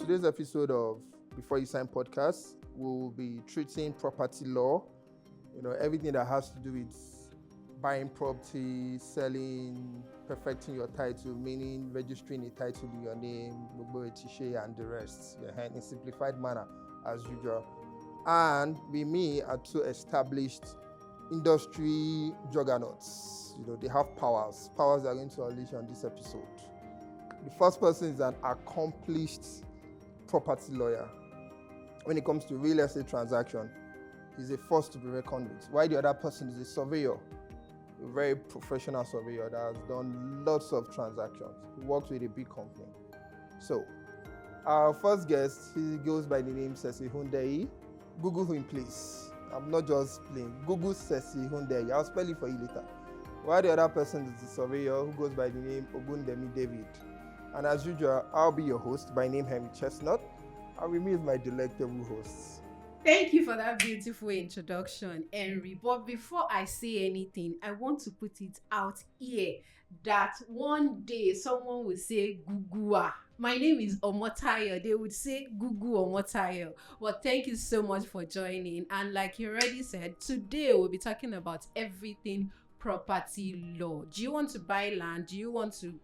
today's episode of Before You Sign podcast, we'll be treating property law. Everything that has to do with buying property, selling, perfecting your title, meaning registering a title in your name, and the rest, in a simplified manner as usual. And with me are two established industry juggernauts. They have powers they are going to unleash on this episode. The first person is an accomplished property lawyer. When it comes to real estate transaction, he's a force to be reckoned with. While the other person is a surveyor, a very professional surveyor that has done lots of transactions. He works with a big company. So, our first guest, he goes by the name Sesi Hundeyin. Google him, please. I'm not just playing. Google Sesi Hundeyin. I'll spell it for you later. While the other person is the surveyor who goes by the name Ogundimu David. And as usual, I'll be your host by name Henry Chestnut. And with me is my delectable host. Thank you for that beautiful introduction, Henry. But before I say anything, I want to put it out here that one day someone will say Gugua. My name is Omotayo. They would say Gugu Omotayo. Well, thank you so much for joining. And like you already said, today we'll be talking about everything property law. Do you want to buy land? Do you want to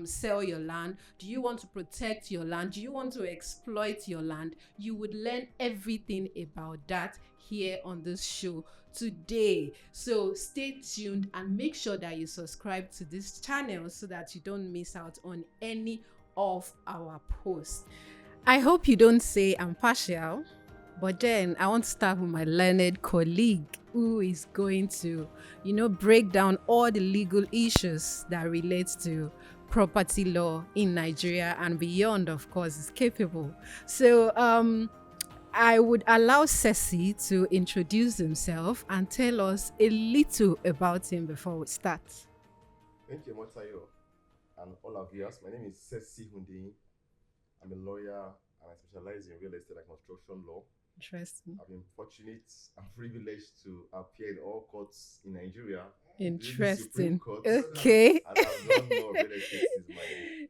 sell your land? Do you want to protect your land? Do you want to exploit your land? You would learn everything about that here on this show today. So stay tuned and make sure that you subscribe to this channel so that you don't miss out on any of our posts. I hope you don't say I'm partial, but then I want to start with my learned colleague who is going to, break down all the legal issues that relate to property law in Nigeria and beyond. Of course, is capable. So I would allow Sesi to introduce himself and tell us a little about him before we start. Thank you, Motayo, and all our viewers. My name is Sesi Hundeyin. I'm a lawyer and I specialize in real estate and construction law. Interesting. I've been fortunate and privileged to appear in all courts in Nigeria. Interesting. Court, okay. And I've done more real estate since my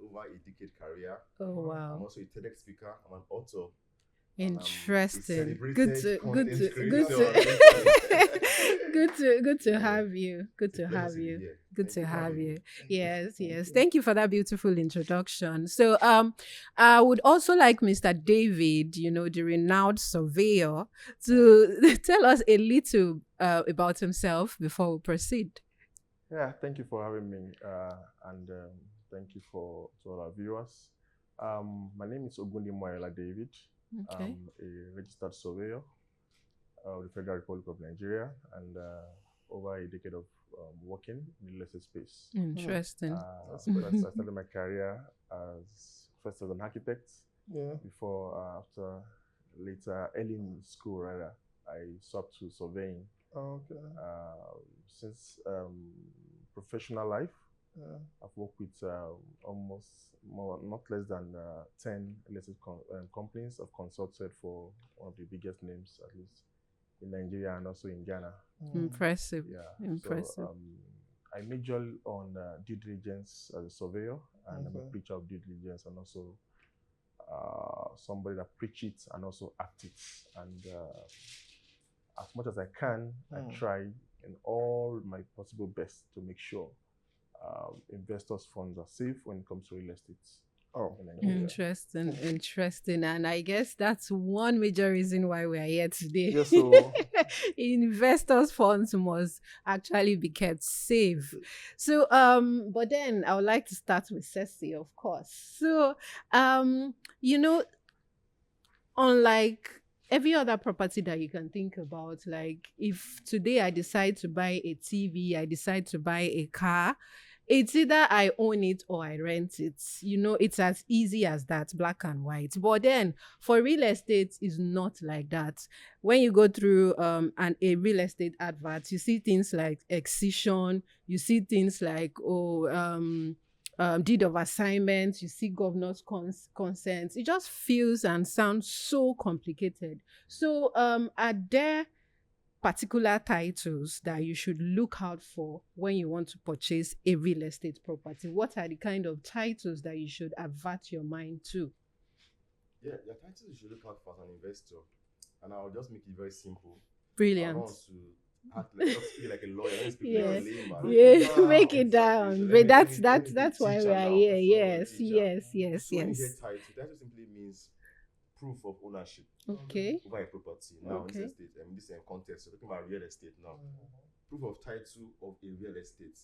over a decade career. Oh wow. I'm also a TEDx speaker. I'm an author. Interesting. Good to have you. Good to have you. Good to have you. Yes. Thank you for that beautiful introduction. So I would also like Mr. David, the renowned surveyor, to tell us a little about himself before we proceed. Yeah, thank you for having me, and thank you to all our viewers. My name is Ogundimu David. Okay. I'm a registered surveyor of the Federal Republic of Nigeria, and over a decade of working in the real estate space. Interesting. I started my career first as an architect. Yeah. Before, later, early in school rather, I swapped to surveying. Okay. Since professional life, Yeah. I've worked with not less than 10 listed companies. I've consulted for one of the biggest names, at least in Nigeria and also in Ghana. Impressive. Yeah. Impressive. So, I major on due diligence as a surveyor, and I'm a Okay. preacher of due diligence, and also somebody that preach it and also act it. And as much as I can, I try in all my possible best to make sure investors' funds are safe when it comes to real estate. Interesting. And I guess that's one major reason why we are here today. Yes, so Investors' funds must actually be kept safe. So, but then I would like to start with Sesi, of course. So, unlike every other property that you can think about, like if today I decide to buy a TV, I decide to buy a car, it's either I own it or I rent it. It's as easy as that, black and white. But then for real estate, it's not like that. When you go through a real estate advert, you see things like excision, you see things like deed of assignment, you see governor's consent. It just feels and sounds so complicated. So are there particular titles that you should look out for when you want to purchase a real estate property? What are the kind of titles that you should avert your mind to? Yeah, your title you should look out for as an investor. And I'll just make it very simple. I Brilliant. don't want to act like not speak like a lawyer, I don't speak Yeah. like a layman. Yeah, make it Exactly. So down. let But me- let me- let me be that's why we teacher are now. here. So I'm a Yes, teacher. yes, So when you hear yes. title simply means proof of ownership Okay. over a property. Now, Okay. in this estate, this context, we're talking about real estate now. Proof of title of a real estate.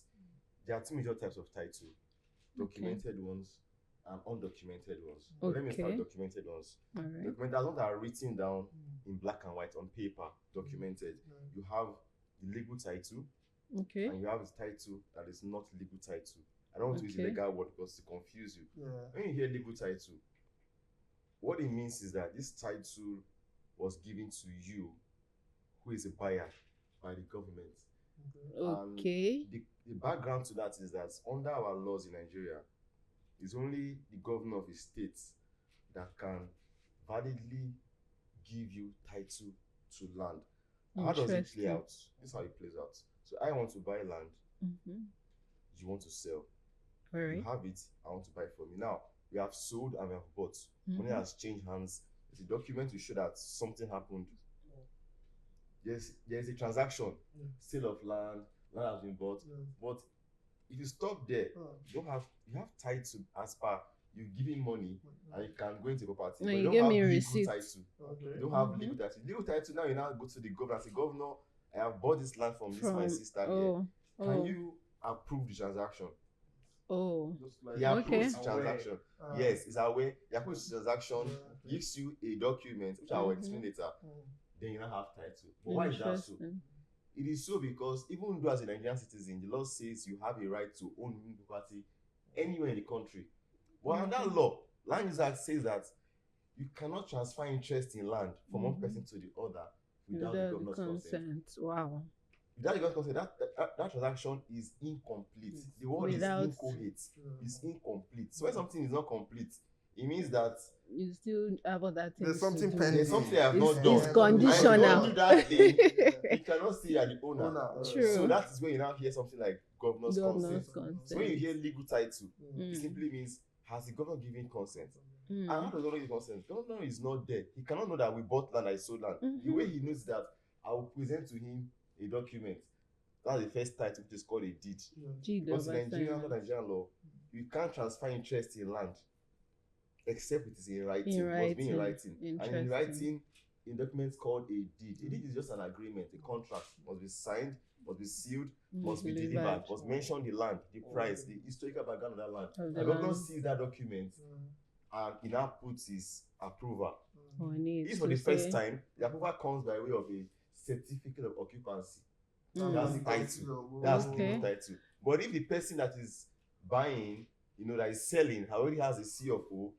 There are two major types of title: documented ones and undocumented ones. But let me start Okay. with documented ones. All right. Documented ones are written down in black and white on paper, documented. You have the legal title, Okay. and you have a title that is not legal title. I don't want to use the Okay. legal word because it confuse you. When you hear legal title, what it means is that this title was given to you, who is a buyer, by the government. Okay. And the background to that is that under our laws in Nigeria, it's only the governor of a state that can validly give you title to land. How does it play out? This is how it plays out. So I want to buy land. Mm-hmm. You want to sell. All right. You have it. I want to buy from you. Now, we have sold and we have bought. Money has changed hands. There's a document to show that something happened. There's a transaction, sale of land has been bought. But if you stop there, you have title as per you giving money and you can go into property. No, but you you give don't me have legal receipt. title. You don't have legal title. Legal title, now you now go to the governor and say, Governor, I have bought this land from this my sister here. Can you approve the transaction? He approves the transaction. Yes, he's aware. He approves the transaction, gives you a document, which I will explain later. Then you now have title. But why is that so? It is so because even though as a Nigerian citizen, the law says you have a right to own property anywhere in the country. But under law, Land Use Act says that you cannot transfer interest in land from one person to the other without the governor's consent. Wow. Without the governor's consent, that transaction is incomplete. The word is incoherent. It's incomplete. So when something is not complete, it means that you still have other things. There's something to do. pending. there's something I have not done. It's conditional. And if you don't do that thing, you cannot say you are the owner. True. So that is when you now hear something like governor's consent. consent. So when you hear legal title, it simply means, has the governor given consent? And how does the governor give consent? The governor is not there. He cannot know that we bought land, I sold land. The way he knows that, I will present to him a document. That's the first title, which is called a deed. Because in Nigerian law, you can't transfer interest in land except it is in writing. It must be in writing. And in writing, in documents called a deed. A deed is just an agreement, a contract. Must be signed, must be sealed, must be delivered, must mention the land, the price, the historical background of that land. The governor sees that document and he now puts his approval. If for the first time, the approval comes by way of a certificate of occupancy. That's the title. That's the legal title. But if the person that is buying, that is selling, already has a CFO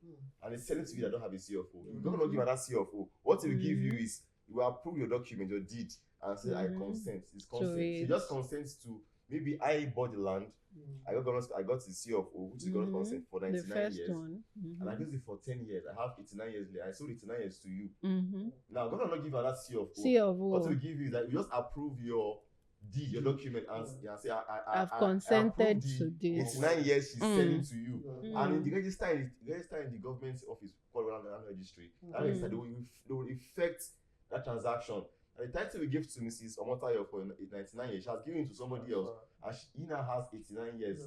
and is selling to you that don't have a CFO, you don't give her that CFO. What he will give you is, you will approve your document, your deed, and say, I consent. It's consent. So he just consents to, maybe I bought the land, I got the CFO, which is government consent for 99 years. And I used it for 10 years. I have 89 years later. I sold 89 years to you. Now, government will not give you that CFO. What he will give you is that you just approve your deed, your document, and say, I've consented to this. 89 years she's selling to you. And in the register in the government office called land registry, they will effect that transaction. And the title we give to Mrs. Omotayo for 99 years, she has given it to somebody else, and he now has 89 years.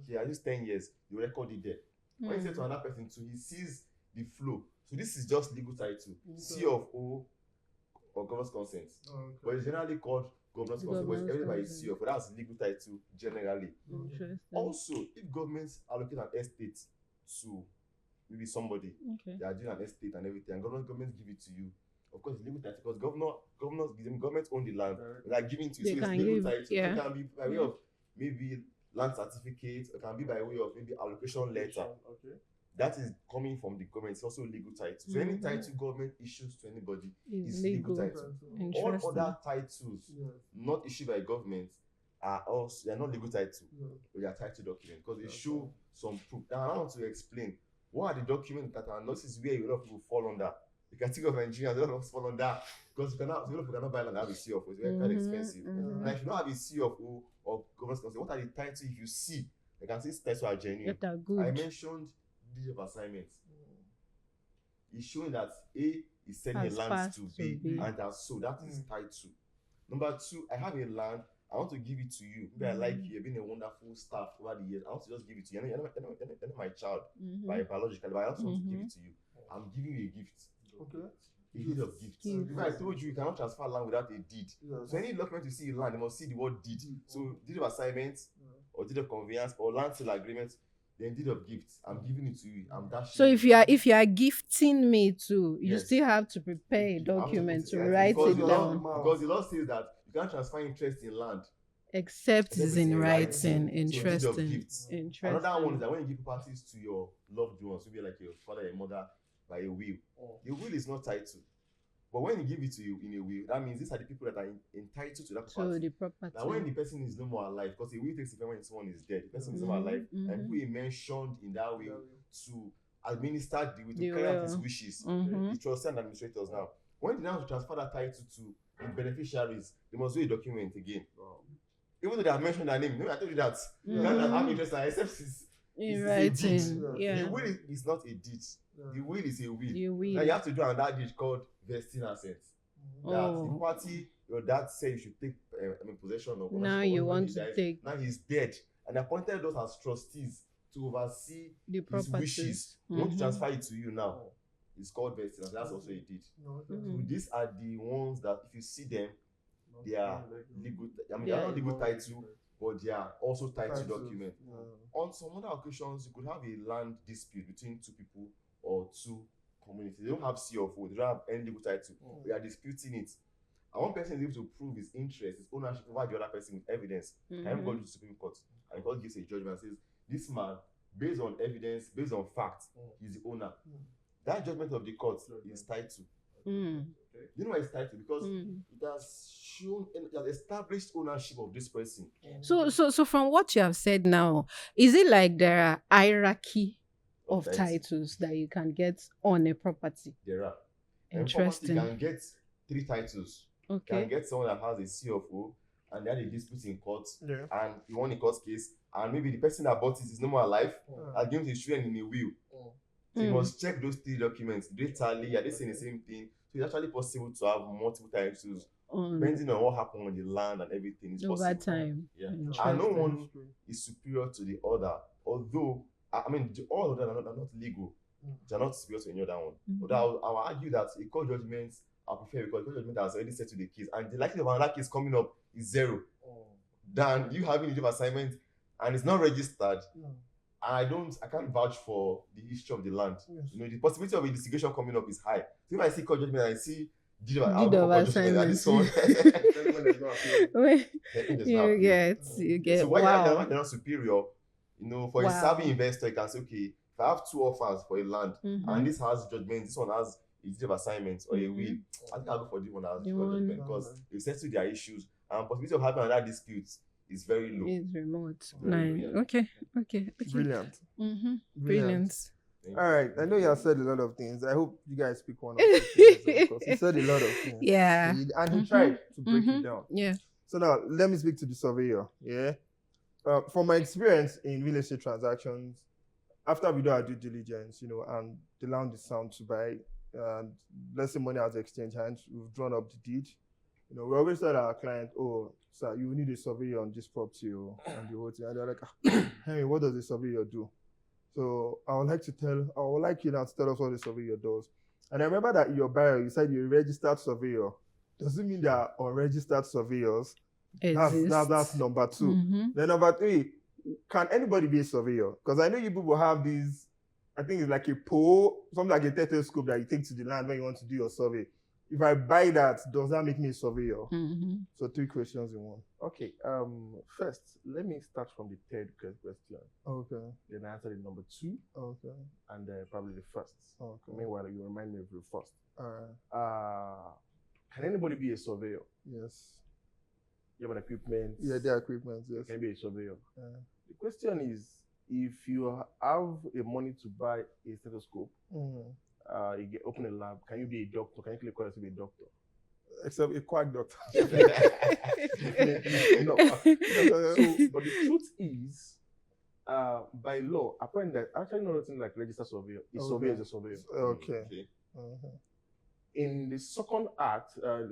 She has used 10 years. You record it there. When you say to another person too, he sees the flow. So this is just legal title, CFO or governor's consent. But it's generally called governor's consent. But everybody is CFO. That's legal title generally. Also, if governments allocate an estate to maybe somebody, they are doing an estate and everything, and government give it to you. Of course, it's legal title because government own the land. They are giving to you. So it's legal title. It can be by way of maybe land certificate, it can be by way of maybe allocation letter. That is coming from the government. It's also legal title. So any title government issues to anybody is legal title. All other titles not issued by government are not legal title, but they are title documents because they show some proof. Now I want to explain what are the documents that are not. This is where a lot of people fall under. The category of Nigerians, a lot of us fall under because a lot of people cannot buy land and have a CFO. It's very quite expensive. Now if you don't have a CFO or government consent, what are the titles if you see? You can see titles are genuine. I mentioned deed of assignment. is showing that A is selling Has a land passed to to B, B. and that's so that is title. Number 2, I have a land. I want to give it to you. Maybe I like you. You've been a wonderful staff over the years. I want to just give it to you. You're not my child by biologically, but I also want to give it to you. I'm giving you a gift. Okay. A deed of gift. If I told you cannot transfer land without a deed, so any document you see in land, you must see the word deed. So deed of assignment, or deed of conveyance, or land sale agreement, then deed of gift. I'm giving it to you. I'm dashing. So if you are gifting me too, you Yes. still have to prepare a document to write because it the down. because the law says that you can't transfer interest in land. Except it's in writing. So deed of Interesting. gifts. Interesting. Another one is that when you give properties to your loved ones, maybe like your father, your mother, by a will, the will is not title. But when you give it to you in a will, that means these are the people that are entitled to that property. So the property. Now, when the person is no more alive, because a will takes effect when someone is dead, the person is no more alive, and people he mentioned in that will to administer the will, to carry out his wishes, the trustees and administrators. Now, when they now transfer that title to the beneficiaries, they must do a document again. Even though they have mentioned their name, I told you that. You can't have interest, except it's a deed. The will is not a deed. The will is a will. Now you have to do another deed called vesting assets. That the party your dad said you should take possession of. Now you want to take. Now he's dead, and appointed those as trustees to oversee his wishes. We want to transfer it to you now. It's called vesting. That's also a deed. So these are the ones that if you see them, they are legal. I mean, they are not legal title, but they are also title document. On some other occasions, you could have a land dispute between two people or two communities. They don't have C of O, they don't have any legal title. They are disputing it. And one person is able to prove his interest, his ownership over the other person with evidence. Can go to the Supreme Court, and the court gives a judgment and says, this man, based on evidence, based on fact, he's the owner. That judgment of the court is title. You know why it's title? Because it has shown, it has established ownership of this person. So from what you have said now, is it like there are hierarchy of titles that you can get on a property? There are. Interesting. You can get 3 titles. Okay. You can get someone that has a C of O, and they had a dispute in court, and he won a court case, and maybe the person that bought it is no more alive, and given his children in a will. So you must check those 3 documents. Do they tally? Are they saying the same thing? So it's actually possible to have multiple titles, depending on what happened on the land and everything. It's possible. Over time. Yeah. And no one is superior to the other. Although, I mean, all of them are not legal. They are not superior to any other one. But I will argue that a court judgment I prefer, because the court judgment has already settled the case, and the likelihood of another case coming up is 0. Than you having a job assignment and it's not registered. I can't vouch for the history of the land. You know, the possibility of a litigation coming up is high. So if I see court judgment and I see deed of assignment, this one, you get. So why they're not superior? You know, for a savvy investor, you can say, okay, if I have 2 offers for a land, and this has judgment, this one has a deed of assignment or a will, I think I'll go for this one as judgment, because they settle their issues, and possibility of having another dispute is very low. It's remote. Okay. Brilliant. Brilliant. All right. I know you have said a lot of things. I hope you guys pick one of the things, because he said a lot of things. Yeah. And he tried to break it down. Yeah. So now let me speak to the surveyor. Yeah. From my experience in real estate transactions, after we do our due diligence, you know, and the land is sound to buy, and let's say money has exchanged hands, we've drawn up the deed. You know, we always tell our client, oh, sir, you need a surveyor on this property, and the whole thing. And they're like, Henry, what does the surveyor do? So I would like you now to tell us what the surveyor does. And I remember that in your bio, you said you're a registered surveyor. Does it mean there are unregistered surveyors? That's number 2. Then number 3, can anybody be a surveyor? Because I know you people have these, I think it's like a pole, something like a stethoscope that you take to the land when you want to do your survey. If I buy that, does that make me a surveyor? So 3 questions in one. Okay. First, let me start from the 3rd question. Okay. Then I answer the number 2. Okay. And probably the 1st. Okay. Meanwhile, you remind me of the 1st. All right. Can anybody be a surveyor? Yes. You have an equipment. Yeah, their equipment. Yes. Can be a surveyor. The question is, if you have the money to buy a stethoscope, you open a lab, can you be a doctor? Can you click to be a doctor? Except a quack doctor. No. But the truth is, by law, apparently there's actually not nothing like registered surveyor. A surveyor is a surveyor. Okay. In the second act, a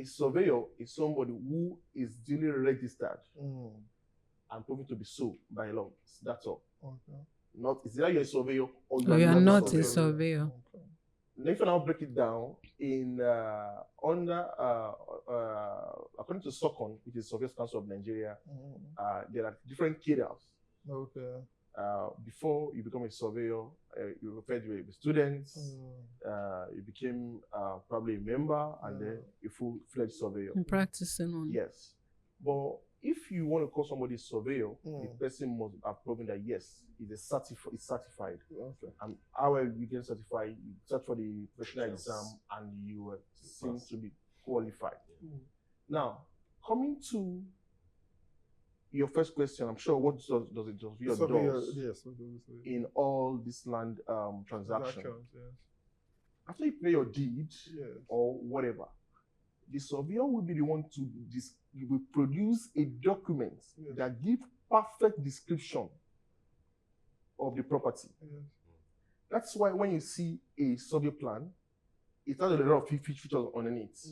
surveyor is somebody who is duly registered and proven to be so by law. That's all. Not is either you're a surveyor or You are not a surveyor. surveyor. Now, if you now break it down in according to SOCON, which is Surveyors Council of Nigeria, there are different cadres. Before you become a surveyor, you referred to a student, you became probably a member, and then a full-fledged surveyor. And practicing on. Yes. But if you want to call somebody a surveyor, the person must have proven that yes, it's certified. And how you get certified, you search for the professional exam and you seem to be qualified. Now, coming to your first question, I'm sure what does a surveyor does in all this land transactions? After you pay your deed or whatever, the surveyor will be the one to will produce a document that gives perfect description of the property. That's why when you see a survey plan, it has a lot of features underneath.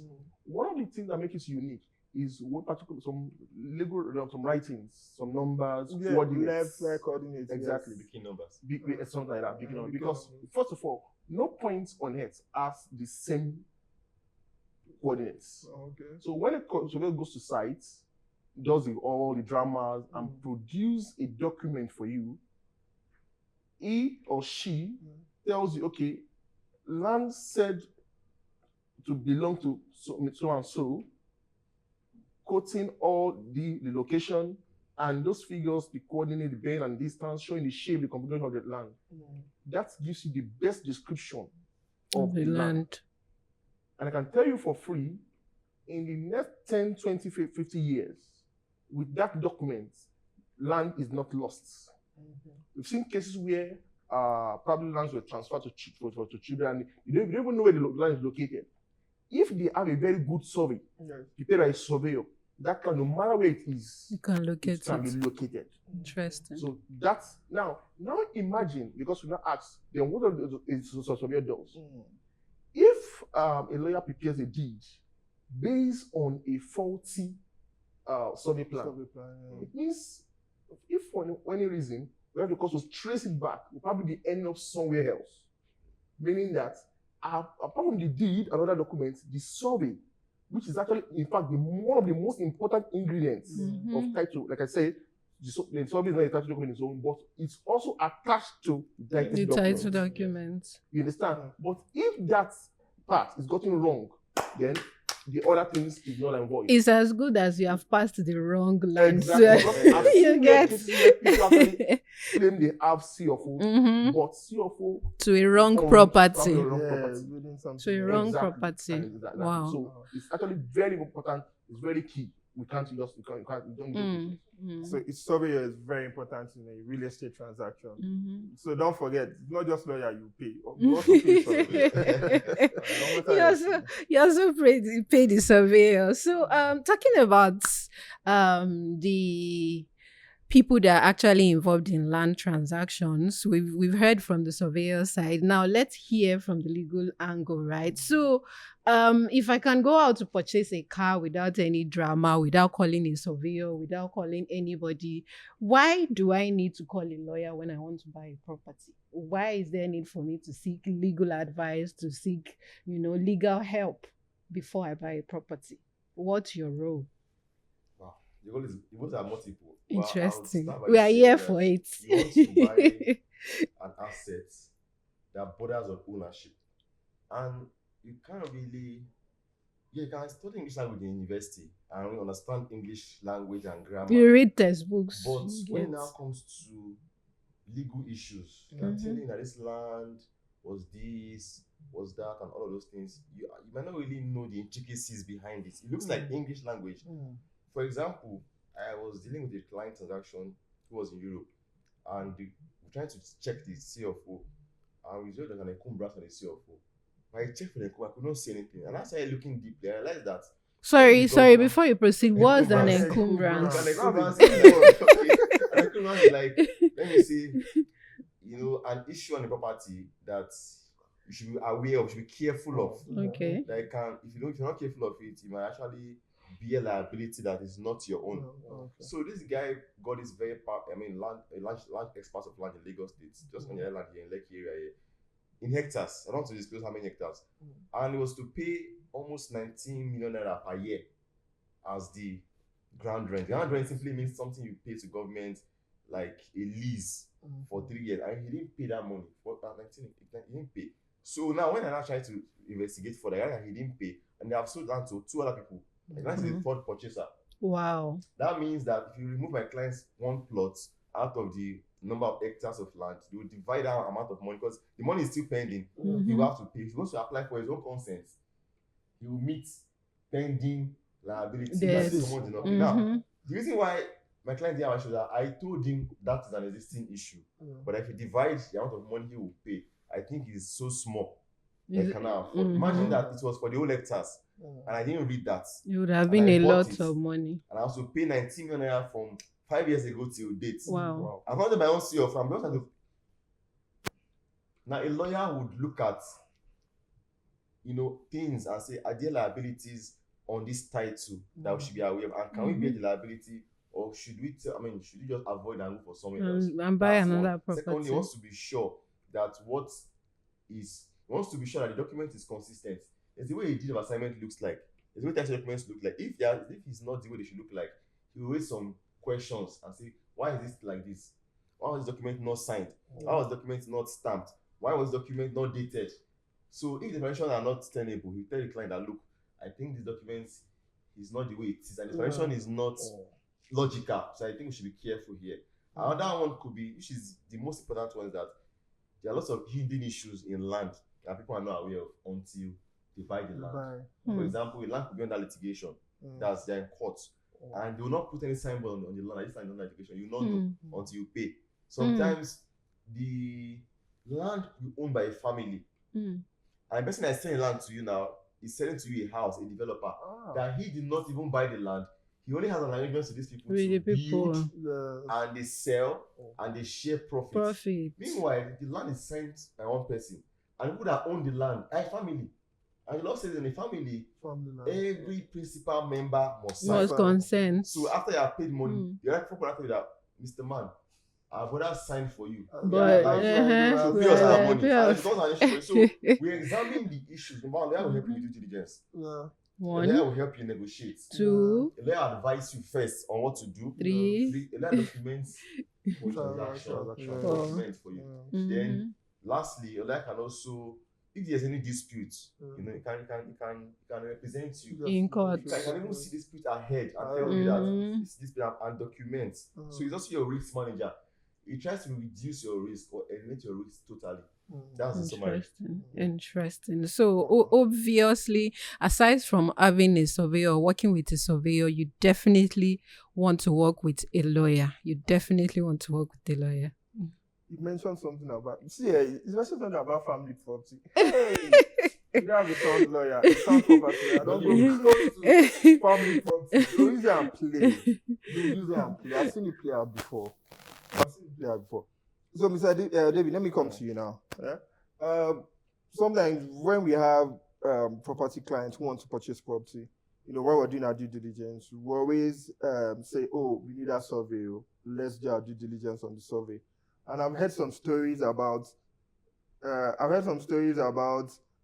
One of the things that makes it unique is some legal, some writings, some numbers, coordinates. Left coordinates. Exactly. Big numbers. Something like that. Big numbers. Because first of all, no point on earth has the same coordinates. So when a surveyor goes to sites, does all the dramas and produce a document for you, he or she tells you, okay, land said to belong to so and so, quoting all the location and those figures, the coordinate, the bend and distance, showing the shape, the configuration of the land. That gives you the best description of the land. And I can tell you for free, in the next 10, 20, 50 years, with that document, land is not lost. We've seen cases where probably lands were transferred to children, and you don't even know where the land is located. If they have a very good survey, prepared by a surveyor, that can, no matter where it is, you can locate it can be located. Interesting. So that's now imagine, because we now ask, then what is a surveyor does? If a lawyer prepares a deed based on a faulty survey plan, it means if for any reason we have the cost to trace it back, we'll probably be ending up somewhere else. Meaning that apart from the deed and other documents, the survey, which is actually, in fact, one of the most important ingredients of title, like I said, the survey is not a title document in its own, but it's also attached to the title document. You understand? But if that part is gotten wrong, then the other things is not involved. It's as good as you have passed the wrong land. Exactly. You get people actually claim they have CFO, but CFO to a wrong property. To a wrong property. Exactly. Wow. So it's actually very important. It's very key. We can't just we don't do it. So it's surveyor is very important in a real estate transaction. So don't forget, it's not just lawyer you pay. You also pay surveyor. you also pay the surveyor. So talking about the people that are actually involved in land transactions, we've heard from the surveyor side. Now let's hear from the legal angle, right? So if I can go out to purchase a car without any drama, without calling a surveyor, without calling anybody, why do I need to call a lawyer when I want to buy a property? Why is there a need for me to seek legal advice, to seek, legal help before I buy a property? What's your role? Wow, the goals are multiple. Interesting. We are here for it. You want to buy an asset that borders on ownership, and you can't really, you can study English language in university and understand English language and grammar. You read textbooks. But when it now comes to legal issues, you are telling that this land was this, was that, and all of those things, you might not really know the intricacies behind it. It looks like English language. For example, I was dealing with a client transaction who was in Europe, and we were trying to check the CFO, and we saw that an encumbrances on the CFO. But I checked for the encumbrances, I could not see anything, and as I started looking deeply, I realized that. Sorry, before you proceed, what's an encumbrance? An encumbrance is like, let me see, an issue on the property that you should be aware of, you should be careful of. Okay. That if you're not careful of it, you might actually be a liability that is not your own. So this guy got this a large expanse of land in Lagos State, just on the island here in Lekki area here, in hectares. I don't want to disclose how many hectares. And it was to pay almost 19 million naira per year as the ground rent. Ground rent simply means something you pay to government, like a lease for 3 years, and he didn't pay that money for 19. He didn't pay. So now when I now try to investigate for that, he didn't pay, and they have sold land to 2 other people. The client is the third purchaser. Wow. That means that if you remove my client's one plot out of the number of hectares of land, you will divide that amount of money, because the money is still pending. He will have to pay. If he wants to apply for his own consent, he will meet pending liability. Yes. That someone did not pay. Now, the reason why my client didn't answer that, I told him that is an existing issue. But if he divides the amount of money he will pay, I think it's so small that he cannot afford. Imagine that it was for the whole hectares, and I didn't read that. It would have been a lot of money. And I also pay 19 million naira from 5 years ago till date. Wow. I've not done my own CEO from now. A lawyer would look at things and say, are there liabilities on this title that we should be aware of, and can we bear the liability, or should we should we just avoid and go for somewhere else and buy another property? Secondly, he wants to be sure that the document is consistent. It's the way a deed of assignment looks like. It's the way tax documents look like. If it's not the way they should look like, he will raise some questions and say, why is this like this? Why was this document not signed? Why was the document not stamped? Why was the document not dated? So if the information are not tenable, he tell the client that, look, I think this document is not the way it is, and the information is not logical. So I think we should be careful here. Another one could be, which is the most important one, is that there are lots of hidden issues in land that people are not aware of until they buy the land. For example, a land could be under litigation. That's they're in court. And they will not put any signboard on the land. This land under litigation. You will not know until you pay. Sometimes the land will be owned by a family. And the person that is selling land to you now is selling to you a house, a developer, that he did not even buy the land. He only has an arrangement to these people to build, and they sell, and they share profits. Meanwhile, the land is signed by one person, and people that own the land are a family. And the law says in a family, every principal member must consent. So after you have paid money, the other people have to that, Mr. Man, our brother signed for you. But so pay us our money. And it becomes an issue. So we examine the issues. Number one, will help you with due diligence. One. A lawyer will help you negotiate. Two. A lawyer advise you first on what to do. Three. A lawyer documents for documents for you. Then lastly, a lawyer can also, if there's any dispute, he can represent you in court. You can even see dispute ahead and tell you that this dispute and document. So he's also your risk manager. He tries to reduce your risk or eliminate your risk totally. That's the summary. Interesting. So obviously, aside from having a surveyor or working with a surveyor, you definitely want to work with a lawyer. You mentioned something about, it's mentioned something about family property. Hey, you have a sound lawyer, a sound property. I don't go close to family property. Don't use it and play. I've seen you play out before. So, Mr. David, let me come to you now. Sometimes when we have property clients who want to purchase property, when we're doing our due diligence, we always say, oh, we need a survey. Let's do our due diligence on the survey. And I've heard some stories about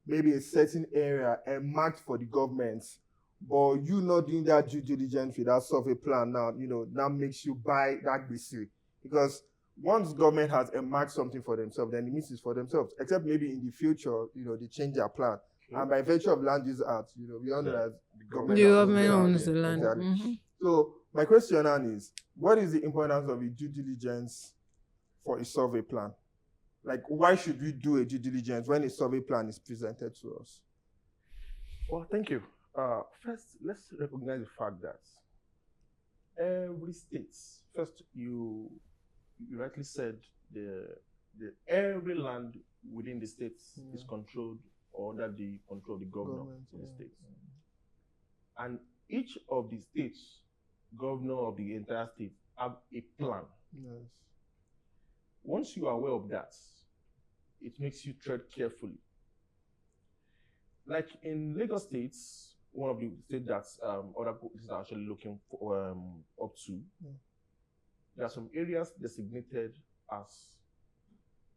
maybe a certain area and marked for the government, but you not doing that due diligence with that survey plan now, that makes you buy that BC. Because once government has marked something for themselves, then it means it's for themselves. Except maybe in the future, they change their plan. And by virtue of Land Use Act, we all know that the government owns the land. Exactly. So my question now is, what is the importance of a due diligence for a survey plan? Like, why should we do a due diligence when a survey plan is presented to us? Well, thank you. First, let's recognize the fact that every state, first you rightly said, every land within the states is controlled or under the control of the governor of the states. And each of the states, governor of the entire state, have a plan. Yes. Once you are aware of that, it makes you tread carefully like in Lagos State, one of the states that other policies are actually looking for, up to, there are some areas designated as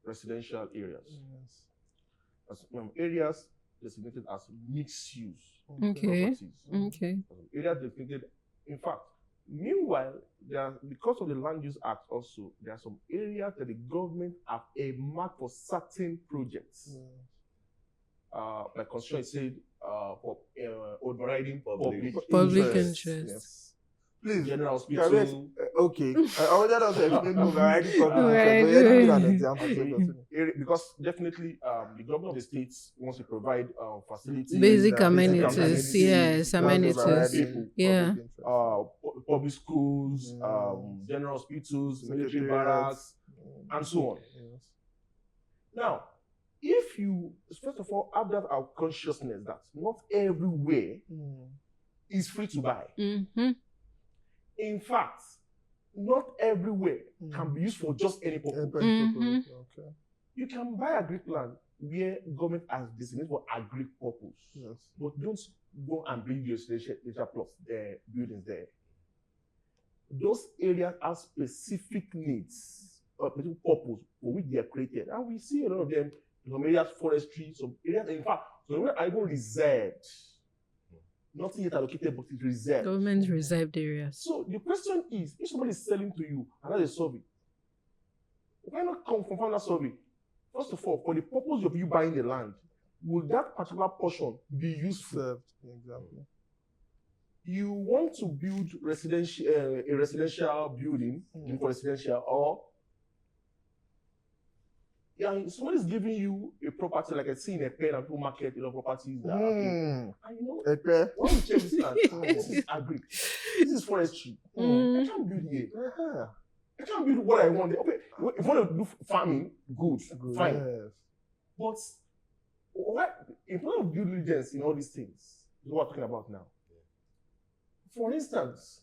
residential areas. Yes. There's areas designated as mixed use Okay. properties. Okay. Areas designated, in fact, meanwhile, because of the Land Use Act also, there are some areas that the government have a mark for certain projects. Like construction said, for overriding Public interest. interest. Yes. Please, General Hospital. hospital. Okay. I wanted us to explain overriding public Right. interest, but you give an example. So continue. Because definitely the government of the states wants to provide facilities, Basic amenities, amenities. Yes, that's amenities. overriding Yeah. public interest. public schools, general hospitals, military barracks, and so on. Yes. Now, if you, first of all, have that consciousness that not everywhere is free to buy. Mm-hmm. In fact, not everywhere can be used for just any purpose. Mhm. Okay. You can buy agri land where government has designated for agri purpose, Yes. but don't go and build your residential plots there, buildings there. Those areas have specific needs or specific purpose for which they are created, and we see a lot of them. Some areas forestry, some areas, in fact, some areas are even reserved. Nothing yet allocated, but it's reserved. Government reserved areas. So the question is, if somebody is selling to you another survey, why not come from that survey? First of all, for the purpose of you buying the land, will that particular portion be useful? Served. Exactly. You want to build a residential building for residential, or somebody's giving you a property, like I see in a pen and people market a lot of properties. That and you know, Okay. when you check this land, this is agri, this is forestry. I can't build here. I can't build what I want. Okay, if you want to do farming, good, fine. Yes. But what in front of due diligence in all these things is what we're talking about now. For instance,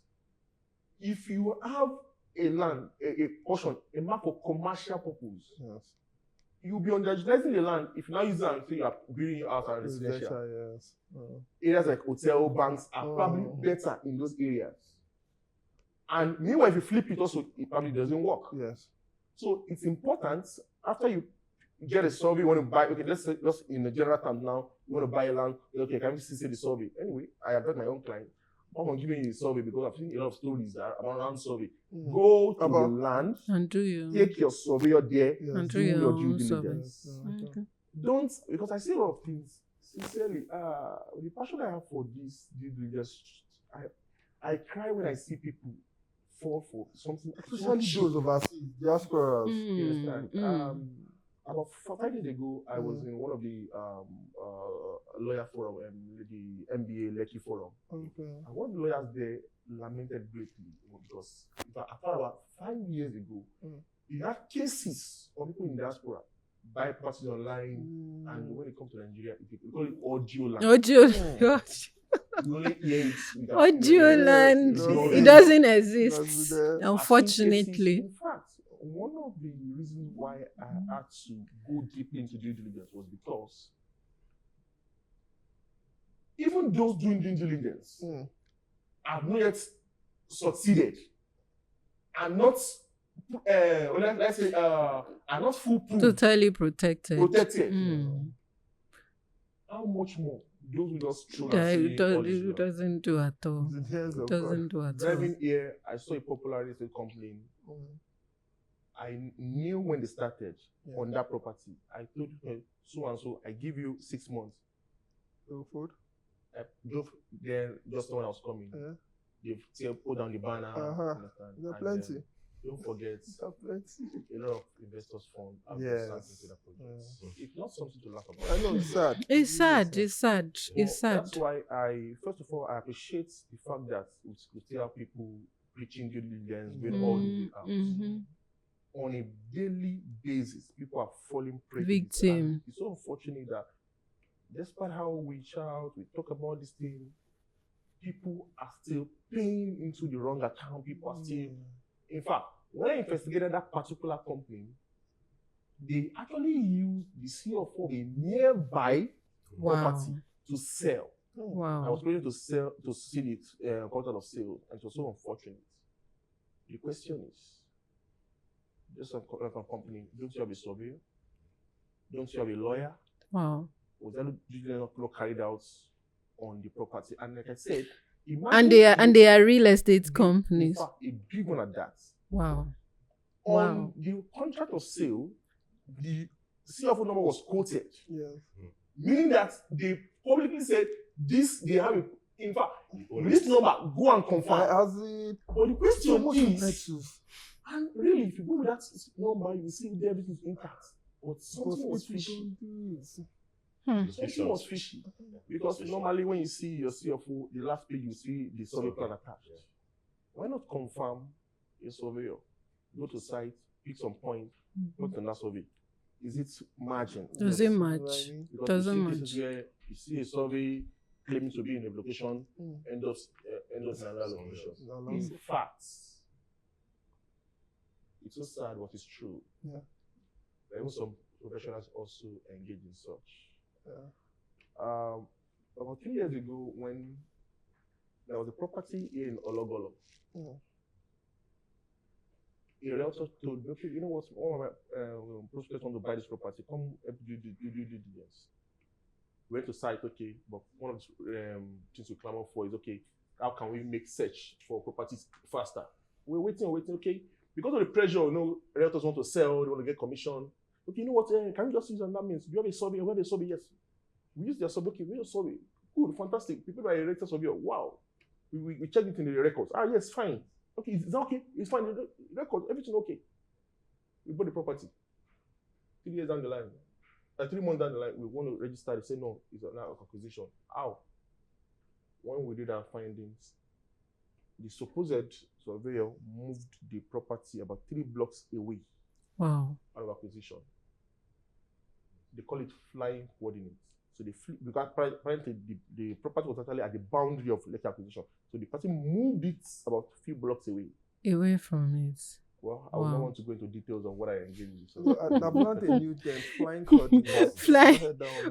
if you have a land, a portion, a mark for commercial purpose, Yes. you'll be underutilizing the land if you now use it and say you are building your house and residential. Yes. Areas like hotel, banks are probably better in those areas. And meanwhile, if you flip it also, it probably doesn't work. Yes. So it's important after you get a survey, you want to buy, okay, let's say just in the general terms now, you want to buy a land, okay, can we see the survey? Anyway, I advise my own client, I'm not giving you a survey because I've seen a lot of stories about land survey. Go to the land, And do you? take your surveyor there, And do do your your due own survey. diligence. Okay. Don't, because I see a lot of things, sincerely, the passion I have for this due diligence, I cry when I see people fall for something. Especially those overseas, diasporas. You understand? About 5 days ago, I was in one of the lawyer forum, the MBA Lekki forum. Okay. And one of the lawyers there lamented greatly because after about 5 years ago, you had cases of people in diaspora buy properties online, and when it comes to Nigeria, we call it audio land. Audio. You only hear it with our Audio ears. land. No, It doesn't exist. That's there. Unfortunately. In fact, one of the reasons why I had to go deeply into due diligence was because even those doing due diligence have not yet succeeded, and not let's say are not foolproof, Totally protected. protected. How much more those who just throw and say, It doesn't do at all. In the hands of Doesn't do at all. driving here, I saw a popular real estate company. I knew when they started on that property. I told her, so and so, I give you 6 months. No food. I drove there just when I was coming. They've put down the banner. Understand? There are And, plenty. don't forget, There are plenty. a lot of investors fund have Yes. started into that project. So it's not something to laugh about. I know it's sad. It's sad. It's sad. It's sad. That's why first of all, I appreciate the fact that we still have people preaching due diligence, doing all the way out. On a daily basis, people are falling prey to this. Victim. And it's so unfortunate that despite how we shout, we talk about this thing, people are still paying into the wrong account. People are still, in fact, when I investigated that particular company, they actually used the CFO of a nearby property to sell. I Wow. was ready to sell, to see the contract of sale, and it was so unfortunate. The question is, just like a company, don't you have a surveyor? Don't you have a lawyer? Wow. Was that not carried out on the property? And like I said, And they are real estate companies. In fact, a big one at that. Wow. On the contract of sale, the CFO number was quoted. Yeah. Meaning that they publicly said this, they have a, in fact, this number, go and confirm. As it But the question so much is, impressive. and really, if you go with that number, you see everything is intact. But something was fishy. Something was fishy. Because normally when you see your CFO, the last page you see the survey plan attached. Why not confirm a surveyor? Go to site, pick some point, put on that survey. Is it margin? Does it match? Because Doesn't you see match. cases where you see a survey claiming to be in a location, end up in another location. In fact, it's so sad, but it's true. Yeah. There are some professionals also engage in such. Yeah. About 3 years ago, when there was a property here in Ologolo, a realtor told me, okay, you know what, all of my prospects want to buy this property, come help do diligence. We went to site, okay, but one of the things we clamor for is, okay, how can we make search for properties faster? We're waiting, okay. Because of the pressure, you know, realtors want to sell, they want to get commission. Okay, you know what, can we just use that means? Do you have a survey? We have a survey, yes. We use their survey, okay, we have a survey. Good, fantastic. People are a realtor survey, wow. We checked it in the records. Ah, yes, fine. Okay, is that okay? It's fine. The record, everything okay. We bought the property. 3 years down the line, 3 months down the line, we want to register. They say no, it's not an acquisition. How? When we did our findings, the supposed surveyor moved the property about 3 blocks away. Wow. Out of acquisition. They call it flying coordinates. So because apparently the property was actually at the boundary of letter acquisition. So the person moved it about a few blocks away. Away from it. Well, I would not want to go into details on what I engaged with. So I've learned a new term, flying coordinates.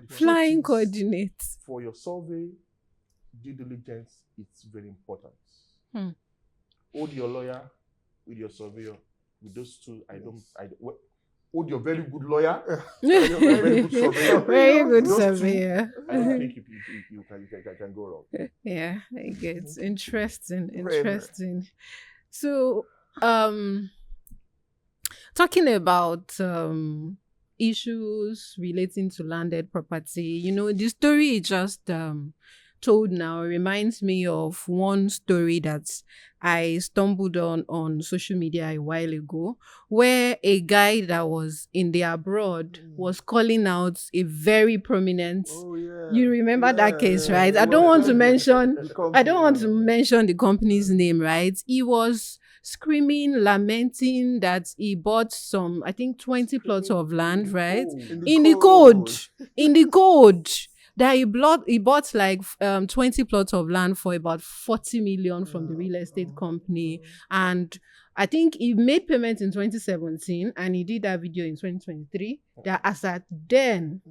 Flying coordinates. For your survey, due diligence, it's very important. Hold your lawyer with your surveyor. With those two, hold your very good lawyer. Your very good surveyor. Very good Those surveyor. two, I don't think you can go wrong. Yeah, I get interesting. Very. So, talking about issues relating to landed property, you know, the story you just told now reminds me of one story that I stumbled on social media a while ago, where a guy that was in the abroad was calling out a very prominent. Oh yeah. You remember that case, right? I don't want to mention the company's name, right? He was screaming, lamenting that he bought some, I think 20 plots of land, right? In the code. That he bought like 20 plots of land for about 40 million from the real estate company. And I think he made payment in 2017 and he did that video in 2023. That as at then,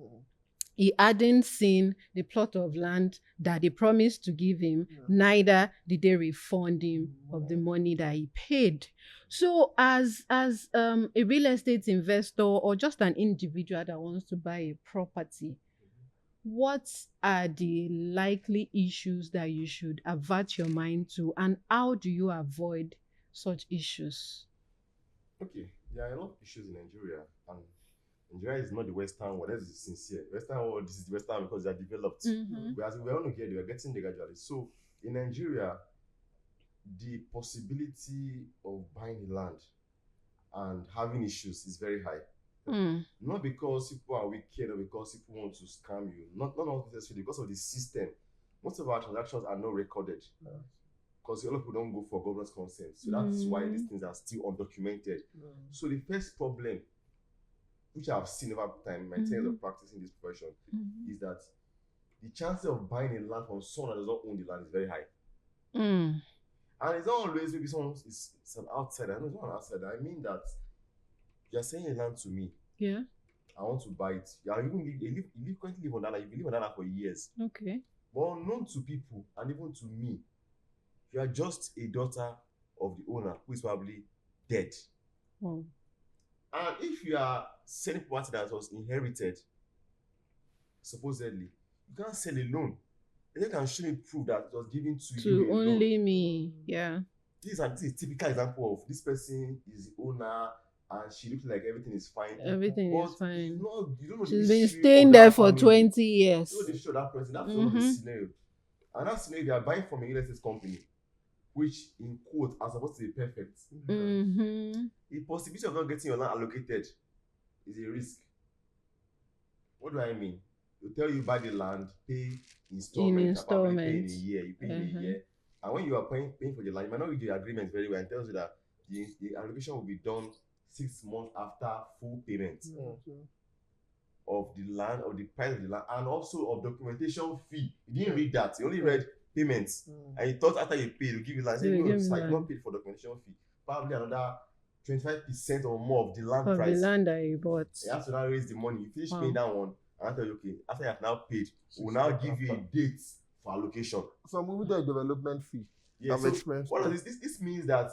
he hadn't seen the plot of land that they promised to give him, neither did they refund him of the money that he paid. So as a real estate investor or just an individual that wants to buy a property, what are the likely issues that you should avert your mind to, and how do you avoid such issues? Okay, there are a lot of issues in Nigeria, and Nigeria is not the Western world. That is sincere. Western world, this is the Western because they are developed. Whereas we are not here, they are getting there gradually. So in Nigeria, the possibility of buying land and having issues is very high. Not because people are wicked or because people want to scam you. Not necessarily because of the system. Most of our transactions are not recorded. Because a lot of people don't go for government consent. So that's why these things are still undocumented. So the first problem, which I've seen over time in my 10 years of practicing this profession, is that the chances of buying a land from someone that does not own the land is very high. And it's not always maybe someone is an outsider. I know it's not an outsider. I mean that you're selling a land to me. Yeah. I want to buy it. You currently live on that land. You live on that land for years. Okay. But unknown to people and even to me, you are just a daughter of the owner who is probably dead. Oh. And if you are selling property that was inherited, supposedly, you can't sell alone. You can show me proof that it was given to you alone. Only me. Yeah. This is a typical example of this person is the owner and she looks like everything is fine. Everything But is fine. you don't know She's the been history staying of there that for family. 20 years. You know the history of that person. That's one of the scenario. And that scenario, you are buying from a real estate company, which in quote are supposed to be perfect. The possibility of not getting your land allocated is a risk. What do I mean? They tell you buy the land, pay installment. Pay in a year. You pay in a year. And when you are paying for the land, you might not read the agreement very well and tells you that the allocation will be done 6 months after full payment of the land, or the price of the land, and also of documentation fee. You didn't read that. You only read payments. And you thought after you paid, they'll give you land. So you know, it's like not paid for documentation fee. Probably another 25% or more of the land of price. The land that you bought. You have to now raise the money. You finish paying that one, and I tell you, okay, after you have now paid, we'll now give you a date for allocation. So moving to a development fee. Yeah, so what does this means that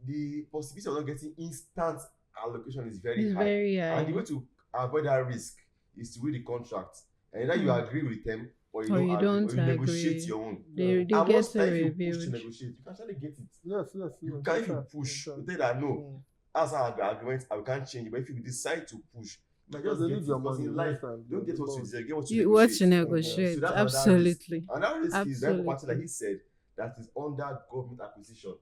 the possibility of not getting instant allocation is very high. And the way to avoid that risk is to read the contract. And either you agree with them or you don't agree, or you negotiate your own. They and get most to times you review. push to negotiate, you can actually get it. Yes. You can if you push, you tell that no. As our agreement, I can't change it. But if you decide to push, you might just get it, because in life, don't get what you desire, get what you negotiate. So that's absolutely. Another risk is that property, like he said, that is under government acquisition.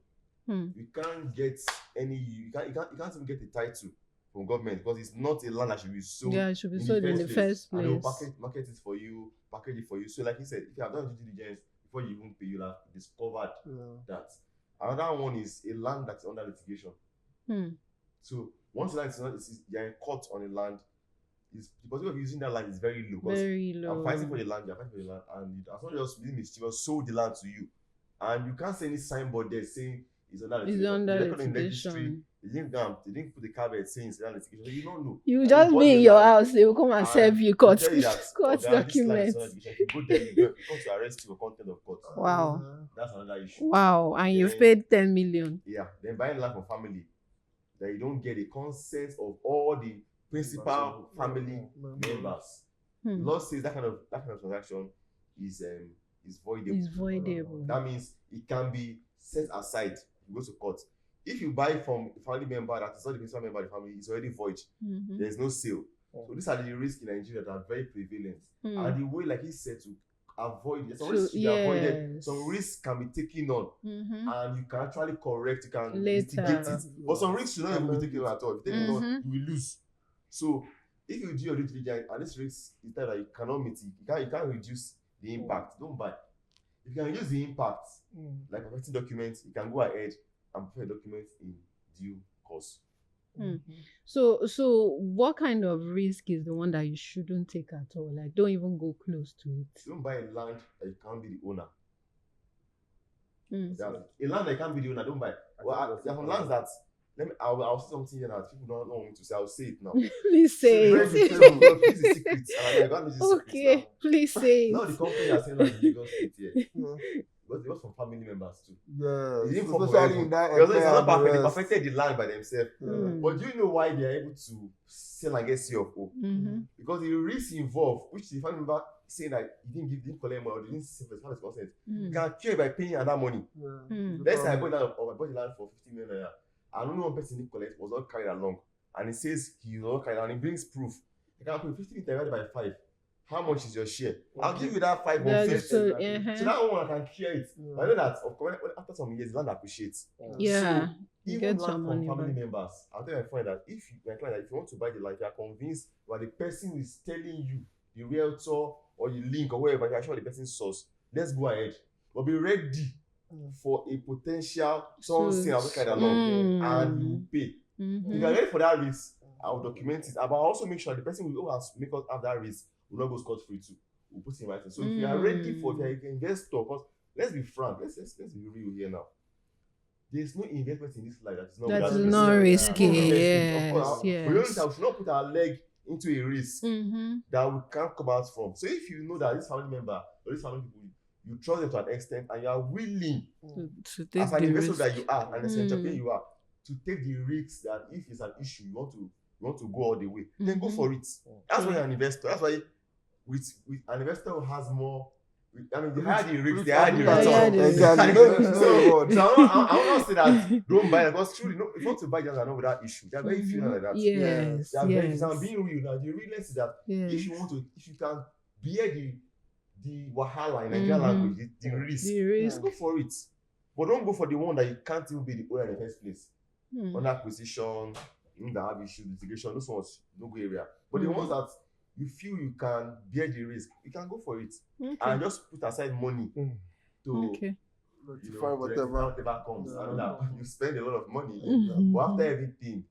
You can't get any. You can't even get a title from government because it's not a land that should be sold. Yeah, it should be sold in the first place. And they'll market it for you, package it for you. So, like he said, if you have done due diligence before you even pay, you'll have discovered that. Another one is a land that's under litigation. So once the land is you're in court on a land, the possibility of using that land is very low. Very low. I'm fighting for the land, you're fighting for the land, and as long as you mischievous sold the land to you, and you can't see any signboard there saying it's under litigation. They didn't put the caveat saying it's under litigation. So you don't know. You just be in your house, they will come and serve you court documents. If you go there, you come to arrest you for contempt of court. Wow. That's another issue. Wow, and you've paid 10 million. Yeah, then buying land from family, that you don't get the consent of all the principal family members. The law says that kind of transaction is voidable. It's voidable. That means it can be set aside. You go to court. If you buy from a family member that is not the principal member of the family, it's already void. There is no sale. So these are the risks in Nigeria that are very prevalent. And the way, like he said, to avoid it, some risks should be avoided. Some risks can be taken on, and you can actually correct. You can mitigate it. But some risks should not even be taken on at all. If you take it on, you will lose. So if you do your due diligence and this risk is that you cannot mitigate, you can't reduce the impact. Don't buy. If you can reduce the impact, like perfecting documents, you can go ahead and prepare documents in due course. So what kind of risk is the one that you shouldn't take at all? Like, don't even go close to it. Don't buy a land that you can't be the owner. A land that you can't be the owner, don't buy. Well, there are some lands that I'll say something here that people don't want me to say. I'll say it now. Please say it. This is a secret. Okay, please say it. Now the company are saying land in Lagos State here. Because it was from family members too. Yeah, especially in that because it's not perfect. They perfected the land by themselves. But do you know why they are able to sell and get CFO? Because the risk involved, which the family member saying that he didn't collect money or didn't have his consent, you can cure by paying another money. Let's say I bought the land for 50 million naira. I don't know one person didn't collect, was not carried along, and it says he was not carried along. And he brings proof. You can put 50 divided by 5. How much is your share? I'll give you that 5 on 50. So that one I can clear it. But I know that after some years, land appreciates. Yeah. So even land from family members, I'll tell my friend that if you want to buy the land, you are convinced that the person who is telling you, the realtor or the link or wherever, you're sure the person's source. Let's go ahead. But be ready for a potential someone saying I'll carry along and you pay. If you're ready for that risk, I'll document it. But I'll also make sure the person who has make us have that risk will not go scot-free too. We'll put it in writing. So if you are ready for the investor, because let's be frank, let's be real here now. There's no investment in this life that is not risky. Yes. Yes. We should not put our leg into a risk that we can't come out from. So if you know that this family member or this family people, you trust them to an extent and you are willing to take as an the investor risk. that you are and as an entrepreneur you are to take the risk that if it's an issue you want to go all the way, then go for it. That's why you're an investor. That's why with an investor who has more, I mean, they hire the risk, they hire the return. Exactly. So I will not say that don't buy it, because truly, no, if you want to buy just not without issue, there are very few like that. Yes, They are very few. I'm being real now. The realness is that if you can bear the wahala in Nigerian language, the risk, go for it. But don't go for the one that you can't even be the owner in the first place. On acquisition, that have issues, litigation, those ones, no go area. But the ones that you feel you can bear the risk, you can go for it. And just put aside money to for whatever comes. I mean, that you spend a lot of money, but after everything,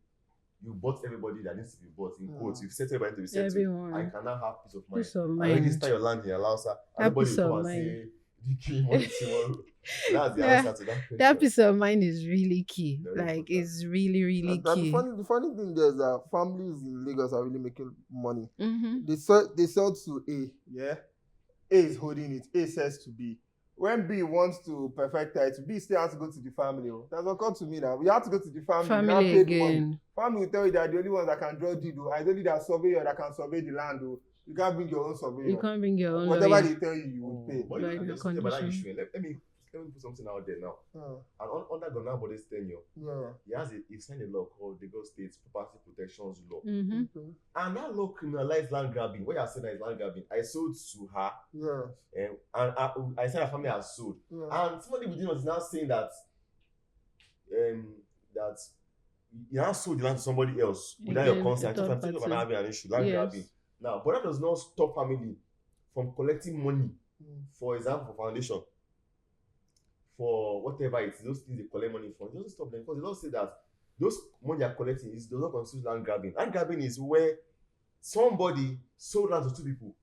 you bought everybody that needs to be bought, in quotes. You've set everybody to be settled. And you can now have peace of mind. Peace of And mind. register your land in Alausa. And nobody will come and say, the key money tomorrow. That's the answer to that question. That peace of mind is really key. Like, it's really, really key. The funny thing there is that families in Lagos are really making money. They sell to A, yeah? A is holding it. A says to B. When B wants to perfect it, B still has to go to the family. That's what comes to me now. We have to go to the family again. Family will tell you that the only ones that can draw deed, I don't need a surveyor that can survey the land. You can't bring your own surveyor. You can't bring your own whatever lawyer. They tell you, you will pay. But let me put something out there now. And under Ghana Body's tenure, he signed a law called the Lagos State Property Protections Law. And that law criminalized land grabbing. What you are saying is land grabbing. I sold to her, and I said her family has sold. And somebody within us is now saying that that you now sold the land to somebody else without your consent. So I'm thinking about having an issue, land grabbing. Now, but that does not stop family from collecting money, for example, for foundation, for whatever it is, those things they collect money for. It doesn't stop them, because they don't say that those money they are collecting does not constitute land grabbing. Land grabbing is where somebody sold land to two people.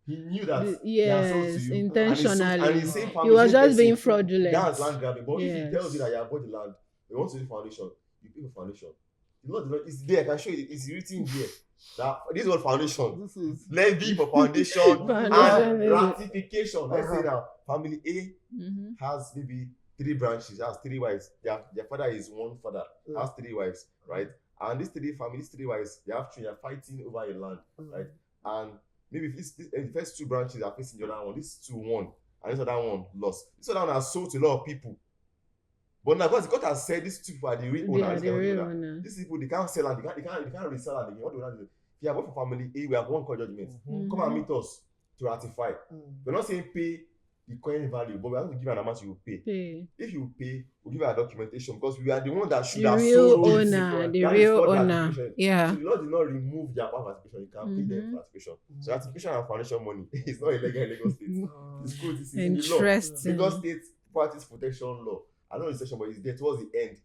He knew that they are sold to you, intentionally. He was just being fraudulent. That's land grabbing. But if he tells you that you have bought the land, you want to do foundation, you pay for foundation. It's there. I can show you. It's written here. That this is what foundation. This is levy for foundation and ratification. Let's say now, family A has maybe 3 branches, has 3 wives. Their father is one father, has 3 wives, right? And these 3 families, 3 wives, they have children, they're fighting over a land, right? And maybe if the first 2 branches are facing the other one, this 2 won, and this other one lost. This other one has sold to a lot of people. But now, because God has said these 2 people are the real owners, these people they can't sell and they can't resell and again. What do we do? If you have one for family A, we have one court judgment. Come and meet us to ratify. We're not saying pay the coin value, but we have to give an amount you will pay. If you pay, we'll give you a documentation, because we are the one that should have sold the real owner. Yeah. So the law did not remove their power of ratification. You can pay them for ratification. So ratification and foundation money is not illegal in Lagos State. It's good. This is in the law. Lagos State Property Protection Law. I know the section, but it's there towards the end.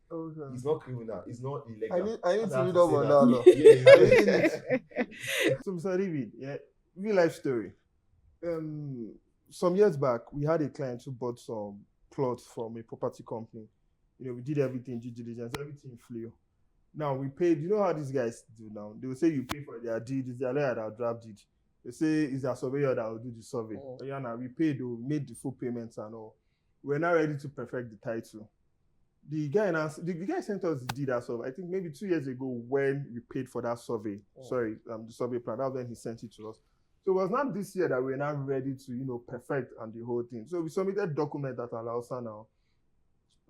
It's not criminal. It's not illegal. I need to read up on that law. So, Mr. David, real life story. Some years back, we had a client who bought some plots from a property company. We did everything, due diligence, everything flew. Now we paid. You know how these guys do now? They will say you pay for their deed. It's their lawyer that will draft deed. They say it's their surveyor that will do the survey. Now we paid. We made the full payments and all. We're now ready to perfect the title. The guy sent us the deed as of, I think maybe 2 years ago, when we paid for that survey. The survey plan. That was when he sent it to us. So it was not this year that we're now ready to, perfect and the whole thing. So we submitted document that allows us now.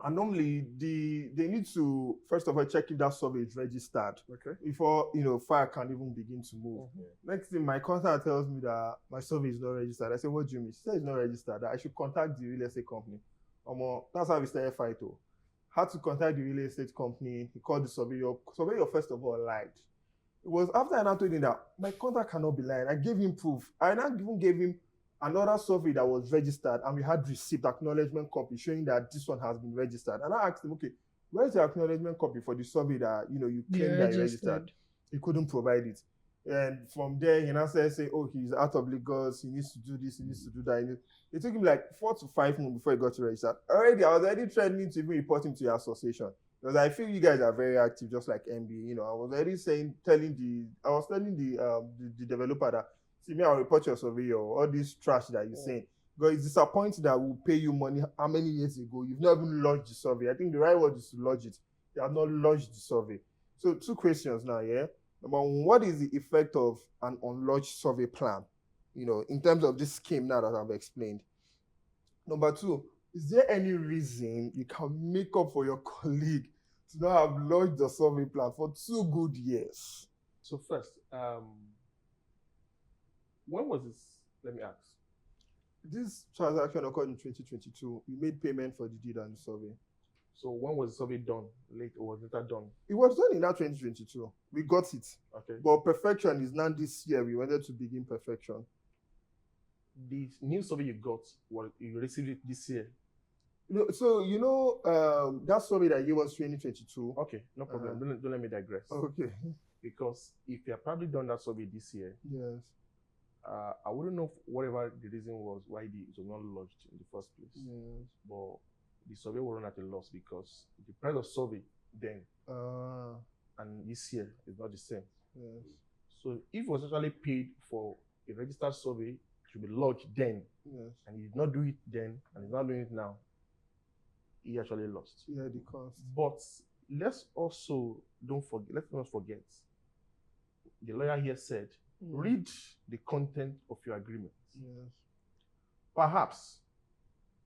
And normally they need to first of all check if that survey is registered. Before fire can even begin to move. Next thing, my contact tells me that my survey is not registered. I said, what do you mean? She said it's not registered. That I should contact the real estate company. That's how we started fight. Had to contact the real estate company. He called the surveyor. Surveyor first of all lied. It was after I now told him that my contact cannot be lying. I gave him proof. I now even gave him another survey that was registered, and we had receipt acknowledgement copy showing that this one has been registered. And I asked him, okay, where's the acknowledgement copy for the survey that you claim that you registered? He couldn't provide it. And from there, he now say, oh, he's out of Lagos, he needs to do this, he needs to do that. It took him like 4 to 5 months before he got to register. I was already threatening to even report him to your association. Because I feel you guys are very active, just like MB. You know, I was already telling the developer that, see me, I'll report your surveyor, all this trash that you're saying. Because it's disappointing that we'll pay you money how many years ago? You've not even launched the survey. I think the right word is to launch it. You have not launched the survey. So 2 questions now, yeah? Number 1, what is the effect of an unlaunched survey plan? You know, in terms of this scheme now that I've explained. Number 2, is there any reason you can make up for your colleague to not have launched the survey plan for 2 good years? So first, when was this? Let me ask. This transaction occurred in 2022. We made payment for the deed and the survey. So when was the survey done? Late or was it done? It was done in that 2022. We got it. Okay. But perfection is now this year. We wanted to begin perfection. The new survey you got, you received it this year. So that survey that gave us 2022. Okay, no problem. Don't let me digress. Okay. Because if you have probably done that survey this year, Yes. I wouldn't know whatever the reason was why it was not lodged in the first place. Yes. But the survey will run at a loss because the price of survey then and this year is not the same. Yes. So if it was actually paid for a registered survey, it should be lodged then. Yes. And he did not do it then and he's not doing it now. He actually lost. Yeah, the cost. But let's not forget. The lawyer here said, read the content of your agreement. Yes. Perhaps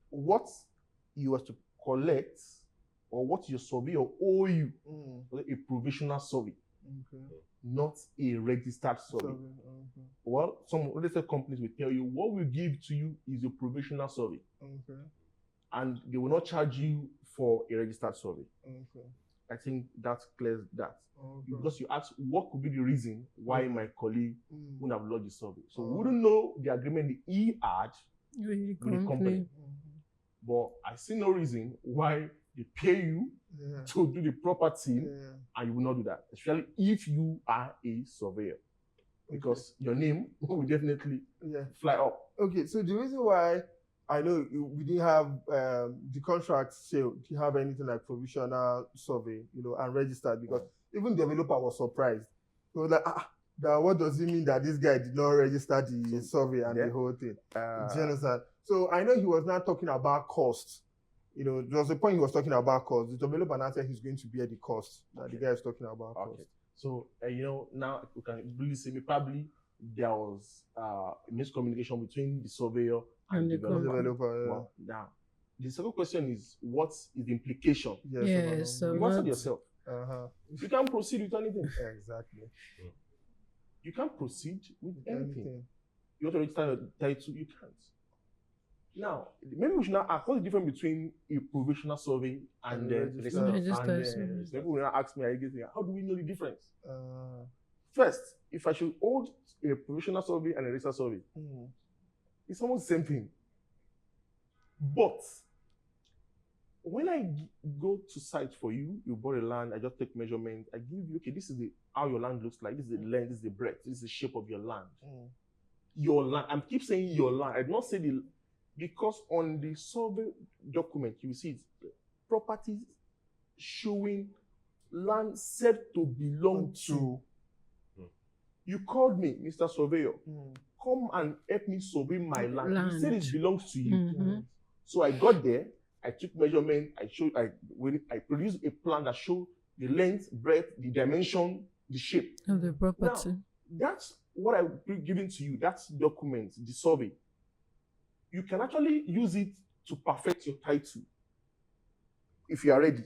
what you was to collect or what your surveyor owe you was a provisional survey, not a registered survey. Well, some real estate companies will tell you what we give to you is a provisional survey. And they will not charge you for a registered survey. I think that clears that. Because you asked what could be the reason why my colleague wouldn't have lodged the survey. So we wouldn't know the agreement that he had with the company. But I see no reason why they pay you to do the property and you will not do that. Especially if you are a surveyor. Because your name will definitely fly up. Okay, so the reason why I know we didn't have the contract say, do you have anything like provisional survey, and registered? Because even the developer was surprised. He was like, what does it mean that this guy did not register the survey and the whole thing? Do you understand? So I know he was not talking about cost. There was a point he was talking about cost. The developer now said he's going to bear the cost that the guy is talking about cost. So, now we can really say probably there was miscommunication between the surveyor and the developer. Well, now, the second question is, what is the implication? Yes. So you answered yourself. You can't proceed with anything. Exactly. You can't proceed with anything. You want to register your title, you can't. Now, maybe we should now ask what's the difference between a provisional survey and registered survey. People will now ask me, how do we know the difference? First, if I should hold a provisional survey and a registered survey, it's almost the same thing. But when I go to site for you, you bought a land, I just take measurement, I give you, okay, this is how your land looks like, this is the length, this is the breadth, this is the shape of your land. Your land, I keep saying your land, I did not say because on the survey document, you see properties showing land said to belong to. You called me, Mr. Surveyor, come and help me survey my land. You said it belongs to you. So I got there, I took measurement, I produced a plan that showed the length, breadth, the dimension, the shape of the property. Now, that's what I've given to you. That's document, the survey. You can actually use it to perfect your title if you are ready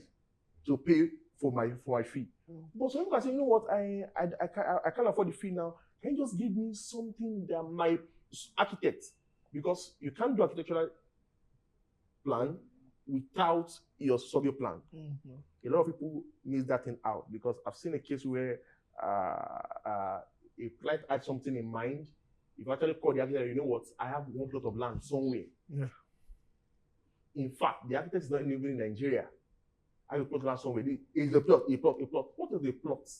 to pay for my fee. But some people can say, you know what, I can't afford the fee now. Can you just give me something that my architect, because you can't do architectural plan without your survey plan. A lot of people miss that thing out because I've seen a case where a client had something in mind. If you actually call the architect, you know what, I have one plot of land somewhere. In fact, the architect is not even in Nigeria. I have a plot of land somewhere. It's a plot. What is a plot?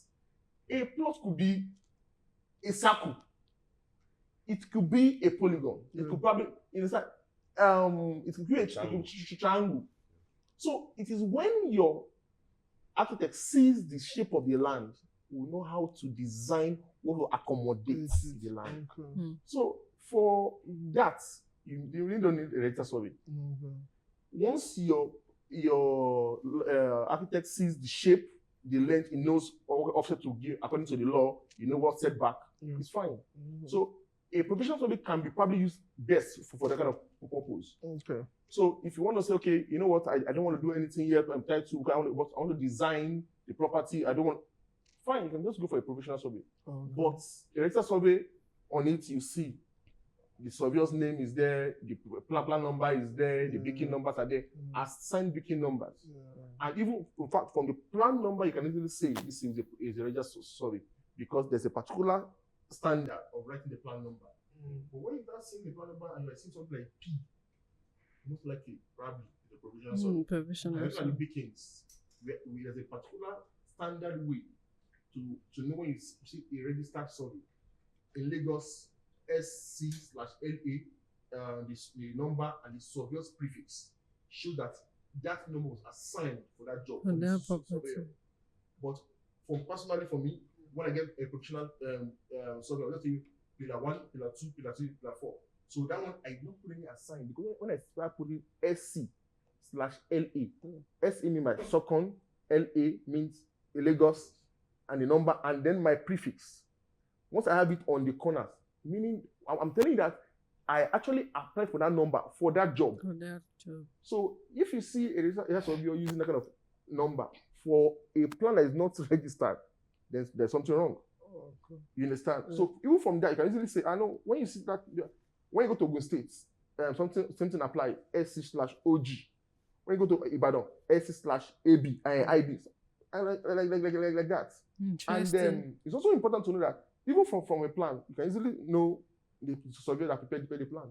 A plot could be a circle. It could be a polygon. It could probably inside. It could be a triangle. So it is when your architect sees the shape of the land, will know how to design what will accommodate the land. Okay. So for that, you really don't need a register survey. Once your architect sees the shape, the length, he knows what offset to give according to the law, you know what setback, it's fine. So a professional survey can be probably used best for that kind of purpose. Okay. So if you want to say, okay, you know what, I don't want to do anything yet, I'm tied to, I want to design the property, I don't want, fine, you can just go for a professional survey. But a register survey, on it you see the surveyor's name is there, the plan number is there, the booking numbers are there, assigned booking numbers. And even, in fact, from the plan number, you can easily say this is a register survey because there's a particular standard of writing the plan number. But when you start seeing the plan number and you're seeing something like P, most likely, probably, the provisional survey. Provisional. And the bookings, there's a particular standard way to know when you see a registered survey. In Lagos, SC/LA, the number and the surveyor's prefix show that number was assigned for that job. For that property. But personally for me, when I get a professional survey, I'll just say pillar 1, pillar 2, pillar 3, pillar 4. So that one I don't put any assigned because when I start putting SC/LA, SE means my second, LA means Lagos and the number and then my prefix. Once I have it on the corners, meaning I'm telling you that I actually applied for that number for that job. For that job. So if you see a result of you using that kind of number for a plan that is not registered, there's something wrong. Okay. You understand? So even from that, you can easily say, I know when you see that, when you go to Ogun State, something applies, SC/OG. When you go to Ibadan, SC/AB, IB, like that. And then it's also important to know that even from a plan, you can easily know the surveyor that prepared the plan.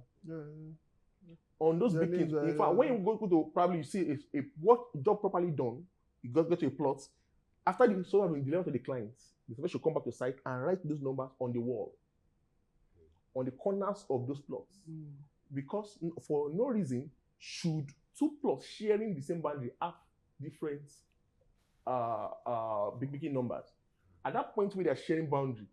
On those bookings, in fact, when you go to probably you see a work job properly done, you get to a plot. After the surveyor has been delivered to the client, the surveyor should come back to site and write those numbers on the wall, on the corners of those plots. Because for no reason should two plots sharing the same boundary have different booking numbers. At that point where they're sharing boundary,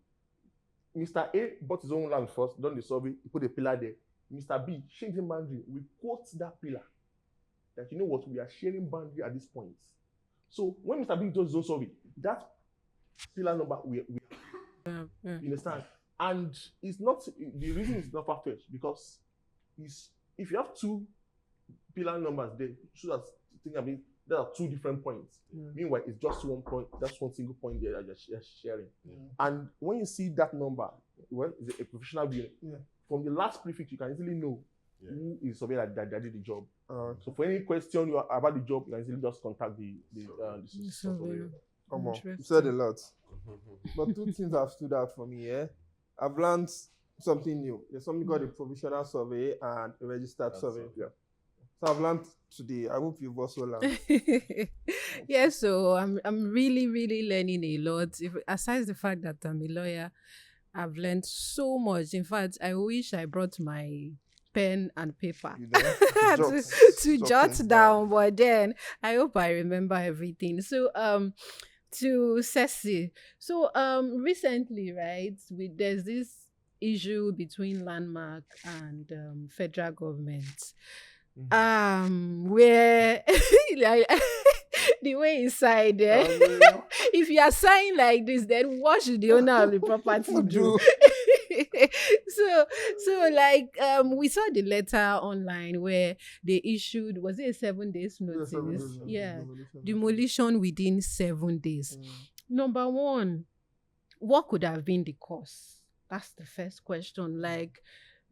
Mr. A bought his own land first, done the survey, he put a pillar there. Mr. B changing boundary, we quote that pillar. That you know what, we are sharing boundary at this point. So when Mr. B does his own survey, that pillar number we you understand? And it's not the reason is not far-fetched because if you have two pillar numbers there, so that there are two different points. Meanwhile, it's just one point, that's one single point there that you're sharing. And when you see that number, well, it's a professional view. From the last prefix, you can easily know who is the surveyor that did the job. So for any question you are about the job, you can easily just contact the surveyor. Come on, you said a lot. But two things have stood out for me. I've learned something new. There's something called a provisional survey and a registered survey. So I've learned today. I hope you've also learned. Yes, so I'm really, really learning a lot. Aside the fact that I'm a lawyer, I've learned so much. In fact, I wish I brought my pen and paper to jot down. But then I hope I remember everything. So to Sesi. So recently, right, there's this issue between Landmark and federal government. Where the way inside there, if you are signed like this, then what should the owner of the property do? so like we saw the letter online where they issued, was it a 7 days notice? Demolition within 7 days. Number one, what could have been the cause? That's the first question. Like,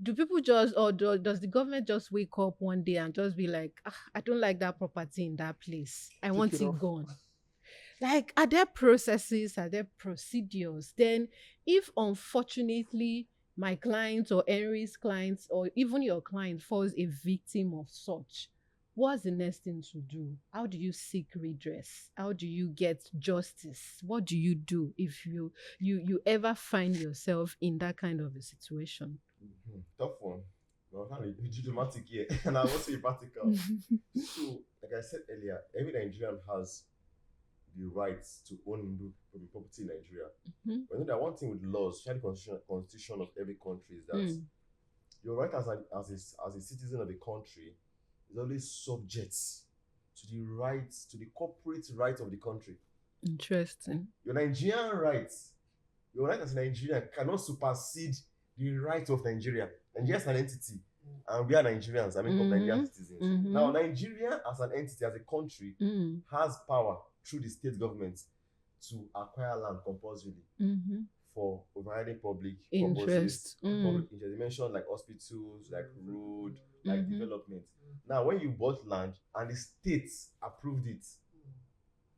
do people just, or does the government just wake up one day and just be like, I don't like that property in that place, I want it gone? Like, are there processes, are there procedures? Then if unfortunately my client or Henry's clients or even your client falls a victim of such, what's the next thing to do? How do you seek redress? How do you get justice? What do you do if you ever find yourself in that kind of a situation? Tough one. Well, I'm not dramatic here, and I want to be practical. So, like I said earlier, every Nigerian has the rights to own property in Nigeria. Mhm. But you know that one thing with laws, especially constitution of every country, is that Mm. your right as a citizen of the country is always subject to the corporate rights of the country. Interesting. Your Nigerian rights, your right as a Nigerian cannot supersede the right of Nigeria. Nigeria is an entity, and we are Nigerians. I mean, Nigerian citizens. Mhm. Now, Nigeria as an entity, as a country, Mm. has power through the state government to acquire land compulsorily Mhm. for overriding public Interest. purposes. Public interest. They mentioned like hospitals, like road, like Mhm. development. Now, when you bought land and the states approved it,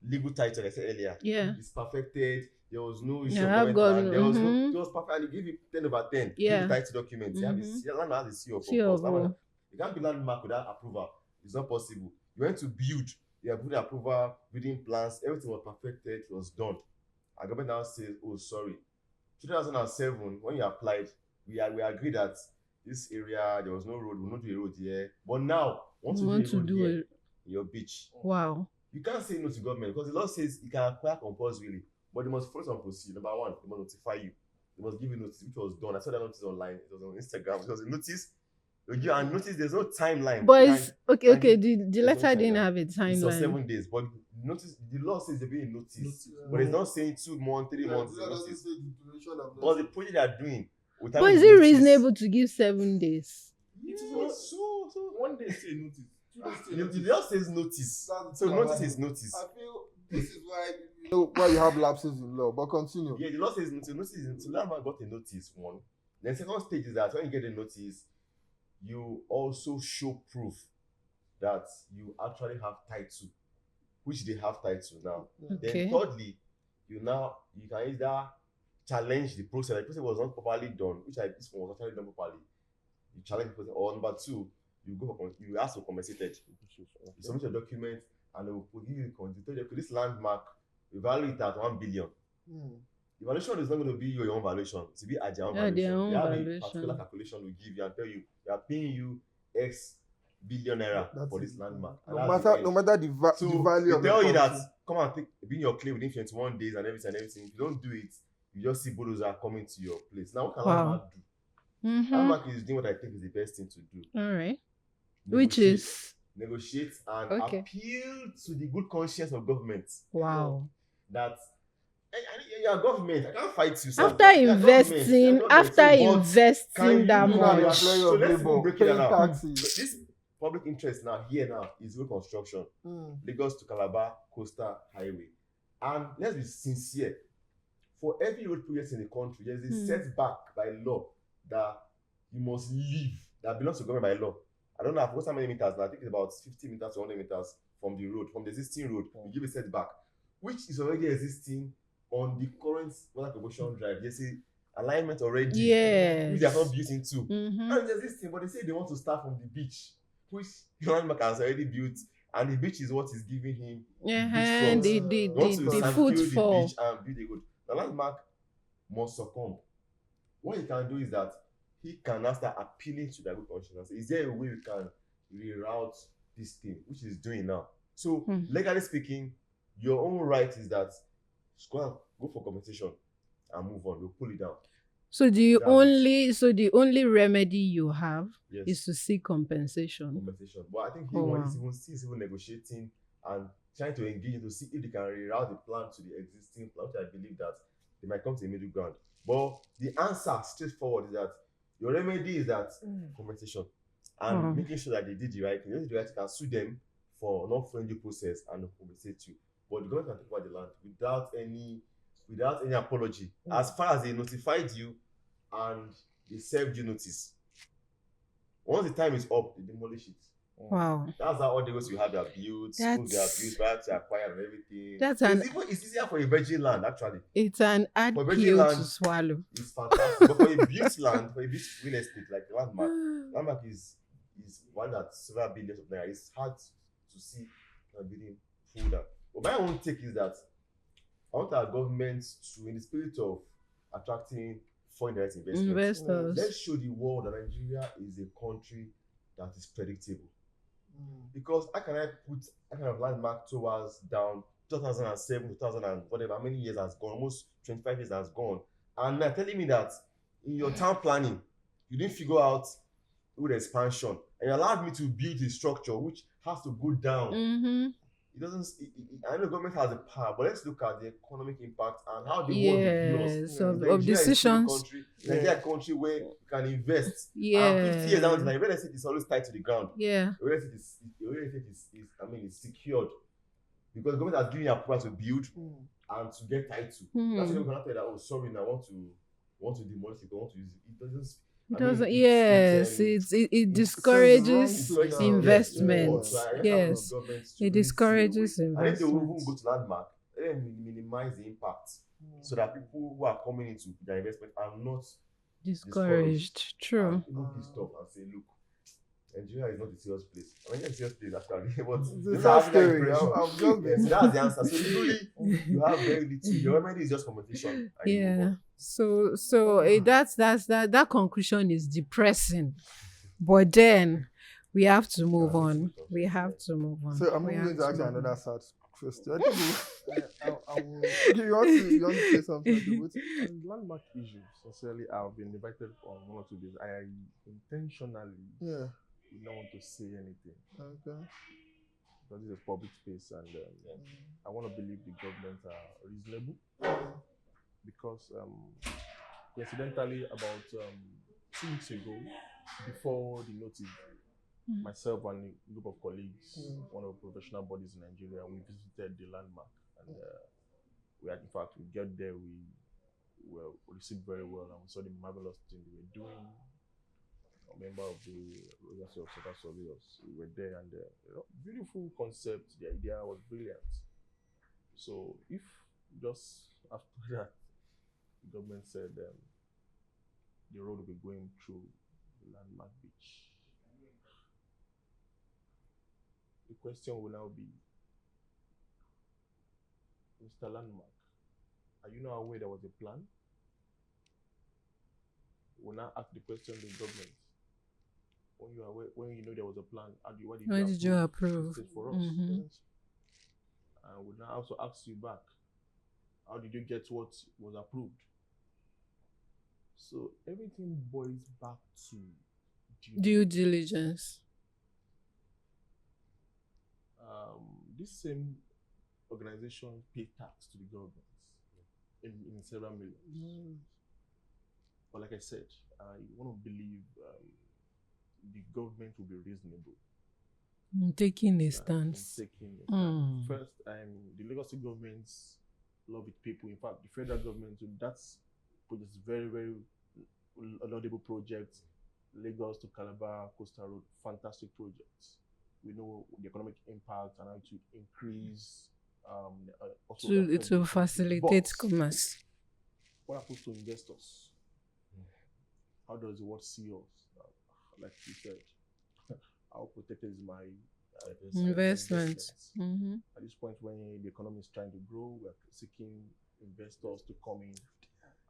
legal title, I said earlier, Yeah. it's perfected. There was no issue Yeah, of I've government land. There was no, mhm. it was perfect. And they give you 10/10. Yeah. Give the title documents. You have a land has a seal of See of course. all. You can't be landmark without approval. It's not possible. You went to build. You have put approval, building plans. Everything was perfected. It was done. And government now says, "Oh, sorry." 2007, when you applied, we agreed that this area there was no road. We will not do a road here. But now, We to want do a to road do here it. in your beach. Wow. You can't say no to government because the law says you can acquire compulsorily, but they must follow some procedure. Number one, they must notify you. They must give you notice, which was done. I saw that notice online. It was on Instagram. It was a notice. They give you and notice. There's no timeline. But it's okay. and Okay. The there's no letter didn't timeline. have a It's on timeline. 7 days, but notice the law says there be a notice, but it's not saying 2 months, 3 months. It's notice. But the project they are doing, without But is the it notice, reasonable to give 7 days? It is not so. 1 day say notice. 2 days say The notice. law says notice. So notice is notice. I feel this is why why you have lapses in law. But continue. Yeah, the law says notice. So landmark got a notice, one. Then second stage is that when you get a notice, you also show proof that you actually have title, which they have title now. Okay. Then thirdly, you can either challenge the process. The process was not properly done, this one was actually done properly. You challenge the process. Or number two, you ask for compensated. You submit your document and they will give you the content. This landmark, we value it at 1 billion. The valuation is not going to be your own valuation. It will be at their own valuation. Their own they have valuation. a particular calculation will give you and tell you they are paying you X billion naira for this landmark. No matter the value of they tell you that come and bring your claim within 21 days and everything. If you don't do it, you just see bulldozer coming to your place. Now what can landmark do? Landmark is doing what I think is the best thing to do. All right. Which is negotiate and Okay. appeal to the good conscience of government. wow. That you're government, I can't fight you. Sir. After You're investing, government. after So, but investing can that you Now you're much. employee So of let's labor, break it paying down. taxes. This public interest now is road construction, Lagos to Calabar Coastal Highway. And let's be sincere, for every road project in the country, there's a setback by law that you must leave that belongs to government by law. I don't know how many meters now. I think it's about 50 meters to 100 meters from the road, from the existing road. You give a setback, which is already existing on the current water corporation drive. There's a alignment already, which they are not built into. And it's existing, but they say they want to start from the beach, which the landmark has already built, and the beach is what is giving him And They want to the sandfill footfall. the beach and build a road. The landmark must succumb. What he can do is that he can now start appealing to their good conscience. Is there a way we can reroute this thing, which he's doing now? So legally speaking, your own right is that go for compensation and move on. We'll pull it down. So the only remedy you have Yes. is to seek compensation. Compensation. But I think he's even negotiating and trying to engage to see if they can reroute the plan to the existing plan, which I believe that they might come to a middle ground. But the answer straightforward is that your remedy is that compensation and making sure that they did the right thing. They can sue them for not following due process and compensate you. But the government can take over the land without any apology. As far as they notified you and they served you notice. Once the time is up, they demolish it. Wow. That's how all the roads you have are built, schools they are built, rights are acquired and everything. It's easier for a virgin land actually. It's an hard pill to swallow. It's fantastic. But for a built land, for a built real estate like the landmark is one that several billions of naira. It's hard to see being pulled out. But my own take is that I want our government to, in the spirit of attracting foreign direct investors, let's show the world that Nigeria is a country that is predictable. Because how can I put a kind of landmark towards down 2007, 2000 and whatever, how many years has gone, almost 25 years has gone. And they're telling me that in your town planning, you didn't figure out road expansion. And you allowed me to build a structure which has to go down. Mm-hmm. It doesn't, I know the government has the power, but let's look at the economic impact and how the world will view us. Yes, Nigeria of is decisions. a country, Nigeria is a country where you can invest. Yeah. And 50 years down the line, real estate is always tied to the ground. Yeah. Real estate is it's secured because the government has given you approval to build and to get title. That's why you cannot tell that, oh, sorry, now I want to demolish it, I want to use it. It doesn't. It doesn't. Yes, it discourages investment. Yes, it discourages investment. And if they will even go to landmark, let them minimize the impact so that people who are coming into their investment are not discouraged. True. Even pissed off and say, look, Nigeria is not a serious place. I mean, it's a serious place actually, but It's a scary. Yes, that's the answer. So usually you have very little. Your remedy is just competition. Yeah. So that conclusion is depressing, but then we have to move on. We have to move on. So I'm going to ask you another sad question. I will. You want to say something? Landmark issues. Sincerely, I've been invited on 1 or 2 days. I intentionally do not want to say anything. Okay. Because this is a public space, and I want to believe the government are reasonable. Because coincidentally, about 2 weeks ago, before the notice, myself and a group of colleagues, one of the professional bodies in Nigeria, we visited the landmark, and we had, in fact, we get there, we were received very well, and we saw the marvelous thing they were doing. A member of the Agency of Surveyors, we were there, and beautiful concept. The idea was brilliant. So if just after that, the government said the road will be going through the landmark beach, the question will now be, Mr. Landmark, are you not aware there was a plan? We'll now ask the question to the government. When you are aware, when you know there was a plan, why did you approve it for us? And we'll now also ask you back, how did you get what was approved? So everything boils back to due diligence. This same organization pay tax to the government in several millions. But like I said, I want to believe the government will be reasonable. Taking a stance. First, the Lagos State governments love its people. In fact, the federal government, that's very, very laudable project. Lagos to Calabar Coastal Road, fantastic projects. We know the economic impact and how to increase. It will facilitate commerce. What happens to investors? How does the world see us? Like you said, how protected is my investment? At this point, when the economy is trying to grow, we are seeking investors to come in.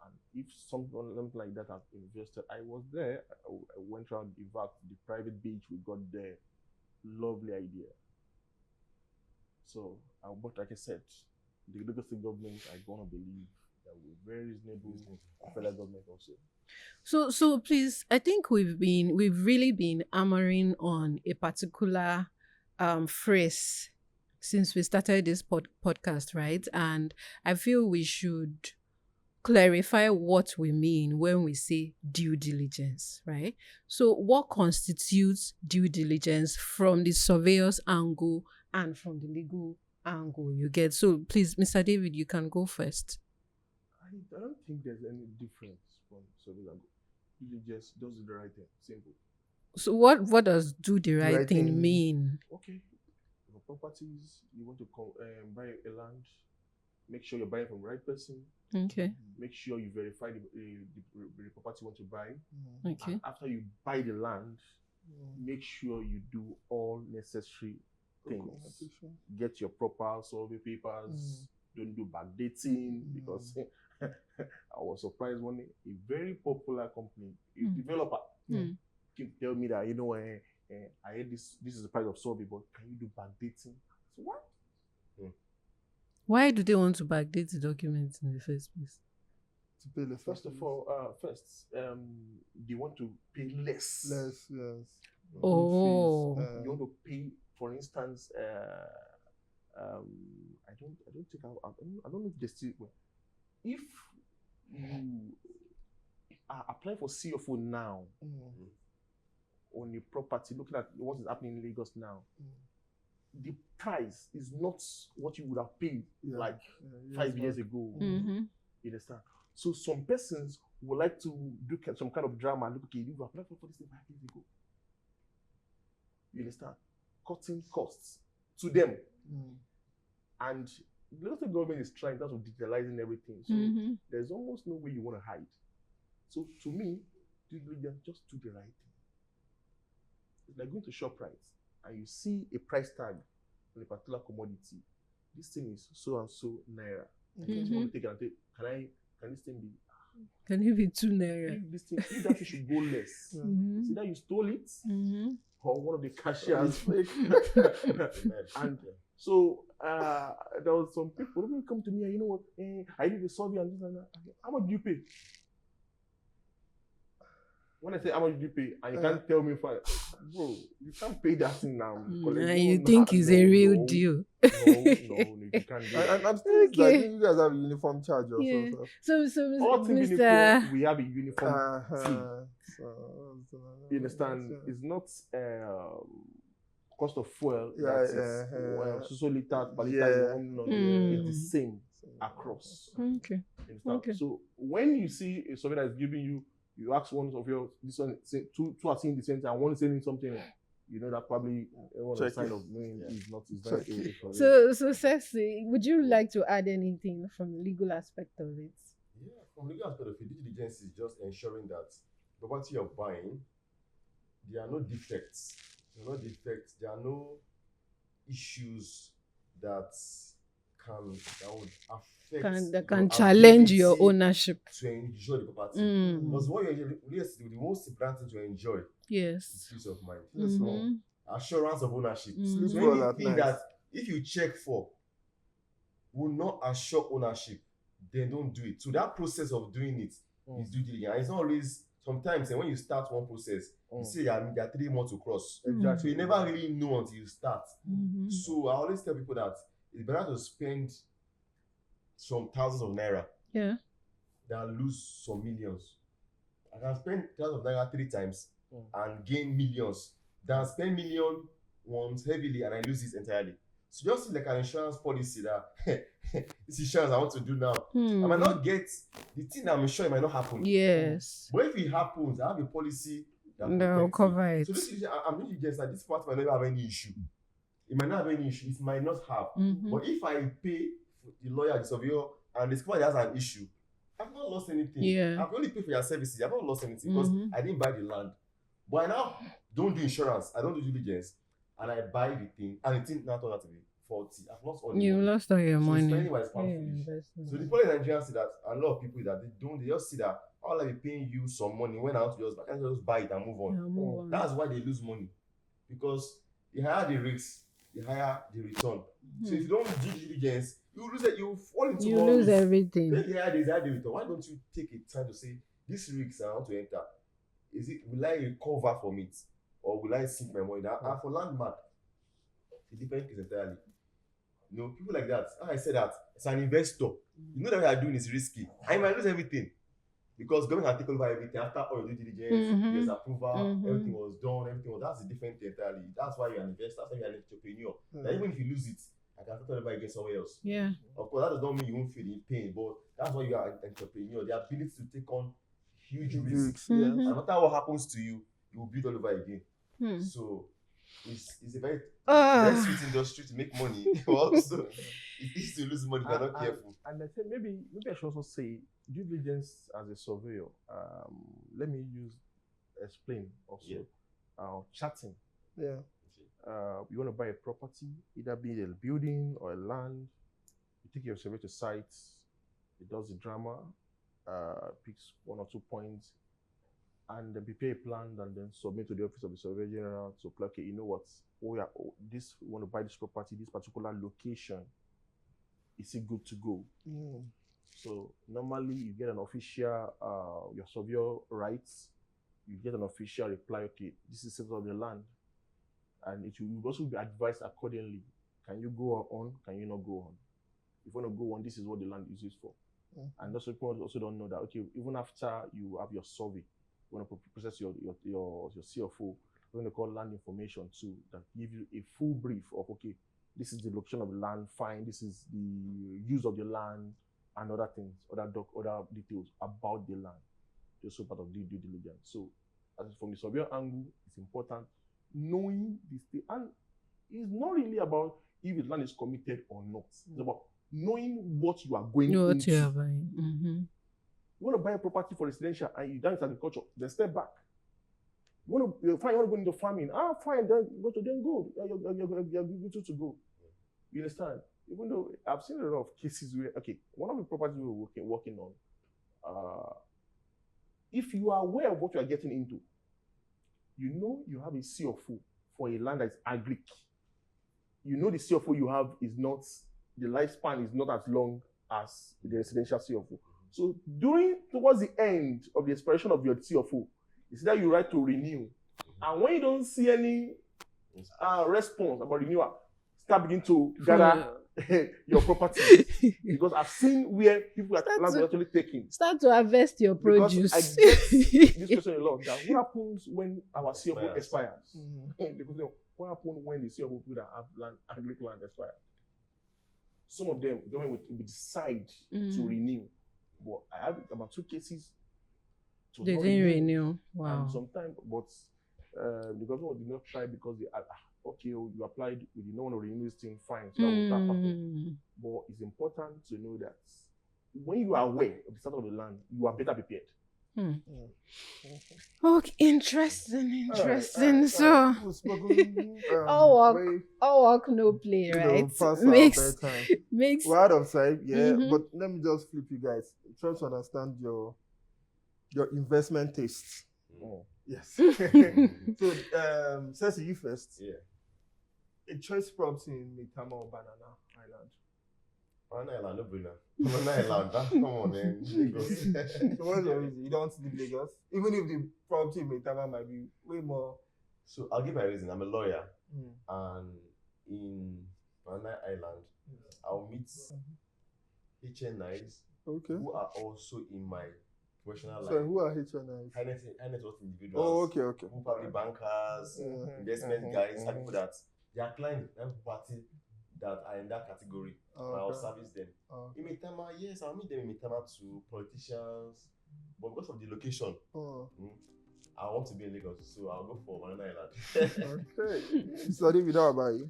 And if something like that has invested, I was there. I went around, in fact, the private beach we got there. Lovely idea. So, but like I said, the Lagos State government, I want to believe that we're very reasonable. The federal government also. So please, I think we've really been hammering on a particular phrase since we started this podcast, right? And I feel we should clarify what we mean when we say due diligence, right? So what constitutes due diligence from the surveyor's angle and from the legal angle you get? So please, Mr. David, you can go first. I don't think there's any difference from surveyor's angle. Diligence does the right thing, simple. So what does do the right thing mean? Okay, for properties, you want to buy a land, make sure you're buying from the right person. Okay. Make sure you verify the property you want to buy. Okay. And after you buy the land, make sure you do all necessary things. Get your proper survey papers. Don't do backdating because I was surprised when a very popular company, a developer, can tell me that, I heard this is the price of survey, but can you do backdating? So what? Why do they want to backdate the documents in the first place? To pay less. First of all, they want to pay less. Less, yes. Oh. You want to pay, for instance, I don't know if they still. If you are applying for CFO now on a property, looking at what is happening in Lagos now, the price is not what you would have paid 5 years ago. Mm-hmm. You understand? So some persons would like to do some kind of drama. Look, okay, you applied for this thing 5 years ago. You understand? Cutting costs to them. And the local government is trying to digitalizing everything. So there's almost no way you want to hide. So to me, just do the right thing. It's like going to ShopRite and you see a price tag on a particular commodity. This thing is so and so naira. You just want to take it and say, can this thing be? Can it be 2 naira? If that thing should go less. See that you stole it, or one of the cashiers fake. And so there was some people who come to me and you know what? I did a survey and this and that. How much do you pay? When I say how much do you pay, and you can't tell me, bro, you can't pay that thing now. And you think it's a real deal. No, you can't do that. And I'm still like, you guys have a uniform charge also. Yeah. So. So All Mr. we have a uniform fee. You understand? So. It's not cost of fuel. So liters per liter. It's the same across. Okay. You understand? So when you see a survey that is giving you, you ask one of your this one say two are saying the same thing and one is saying something, you know that probably one of the sign of knowing is not So Sesi, would you like to add anything from the legal aspect of it? Yeah, from legal aspect of it, due diligence is just ensuring that the property you're buying, there are no defects. There are no issues that would affect That can challenge your ability ownership to enjoy the property. Because what the most important thing to enjoy is peace of mind. Assurance of ownership. So anything that if you check for will not assure ownership, then don't do it. So that process of doing it is due diligence. And it's not always sometimes when you start one process, you say there are 3 months to cross. So you never really know until you start. So I always tell people that it's better to spend some thousands of naira than lose some millions. I can spend thousands of naira 3 times and gain millions than spend million once heavily and I lose it entirely. So just like an insurance policy that this insurance I want to do now, I might not get the thing I'm sure it might not happen. Yes. But if it happens, I have a policy that will cover it. So this is I'm really just that this part might not have any issue. It might not have any issue. It might not have. But if I pay the lawyer, the surveyor, and discover it has an issue, I've not lost anything. Yeah. I've only paid for your services. I've not lost anything because I didn't buy the land. But I now don't do insurance. I don't do due diligence. And I buy the thing. And the thing now turns out to be faulty. I've lost all the You money. lost all your money. So the problem in Nigeria see that a lot of people that they just see that I'll be paying you some money when I want to just buy it and move on. That's why they lose money. Because the higher the risk, the higher the return. So if you don't do due diligence, you lose it, you fall into you lose everything. Then the higher the return. Why don't you take a time to say this risk I want to enter? Will I recover from it? Or will I sink my money? Now for landmark, it's a different case entirely. You know, people like that. I said that as an investor, you know that what you are doing is risky. I might lose everything. Because government can take over everything after all your due diligence, there's approval, everything was done, that's a different thing entirely. That's why you're an investor, that's why you're an entrepreneur. That even if you lose it, I can start over again somewhere else. Yeah. Of course, that does not mean you won't feel the pain, but that's why you are an entrepreneur. The ability to take on huge risks. And no matter what happens to you, you will build all over again. So it's a very sweet industry to make money. Also, it's easy to lose money if you're not careful. And I think maybe I should also say due diligence as a surveyor. Let me explain also. Chatting. Yeah. You want to buy a property, either be it a building or a land. You take your surveyor to sites. It does the drama, picks 1 or 2 points, and then prepare a plan and then submit to the office of the surveyor general to okay, you know what? We want to buy this property, this particular location. is it good to go? Mm. So normally you get an official, your surveyor writes, you get an official reply, okay, this is status of the land. And it will also be advised accordingly. Can you go on? Can you not go on? If you want to go on, this is what the land is used for. Mm-hmm. And also people also don't know that, okay, even after you have your survey, you want to process your CFO, we're going to call land information too, that give you a full brief of, okay, this is the location of the land, fine, this is the use of the land, and other things, other details about the land. They're also part of the due diligence. So, as from the surveyor angle, it's important knowing this thing. And it's not really about if the land is committed or not. It's about knowing what you are going What into. you are buying. You want to buy a property for residential and you done agriculture, then step back. You want to go into farming. Fine, then go. You're good to go. You understand? Even though I've seen a lot of cases where, okay, one of the properties we were working on, if you are aware of what you are getting into, you know you have a CFO for a land that is agric. You know the CFO you have is not, the lifespan is not as long as the residential CFO. So towards the end of the expiration of your CFO, it's that you write to renew. And when you don't see any response about renewal, start beginning to gather your property. Because I've seen where people are actually taking. Start to harvest your produce. Because I get this question a lot. That what happens when our CFO expires? Because what happens when the CFO that have land, agric land expires? Some of them, government will decide to renew. But I have about 2 cases. They didn't renew. Wow. And sometimes, but the government did not try because they okay, you applied, we did not want to renew this thing, fine. So that will start happening. But it's important to know that when you are aware of the status of the land, you are better prepared. Okay, interesting. So, all work, no play, right? Makes. We're out of time, yeah. But let me just flip you guys. Try to understand your investment tastes. Yes. So, Sesi, you first. Yeah. A choice property in Maitama or Banana Island? Banana Island, no brainer. Banana Island, come on, man. Lagos. So what's your reason? You don't want to leave Lagos? Even if the property in Maitama might be way more. So I'll give my reason. I'm a lawyer. And in Banana Island, I'll meet HNIs who are also in my professional life. So who are HNIs? High net worth individuals. Oh, okay. Who probably bankers, investment guys, and people that they are clients, party that are in that category. I'll service them. In Maitama, yes, I'll meet them in Maitama too, politicians. But because of the location, I want to be in Lagos, so I'll go for Banana Island. Okay. So David, how about you?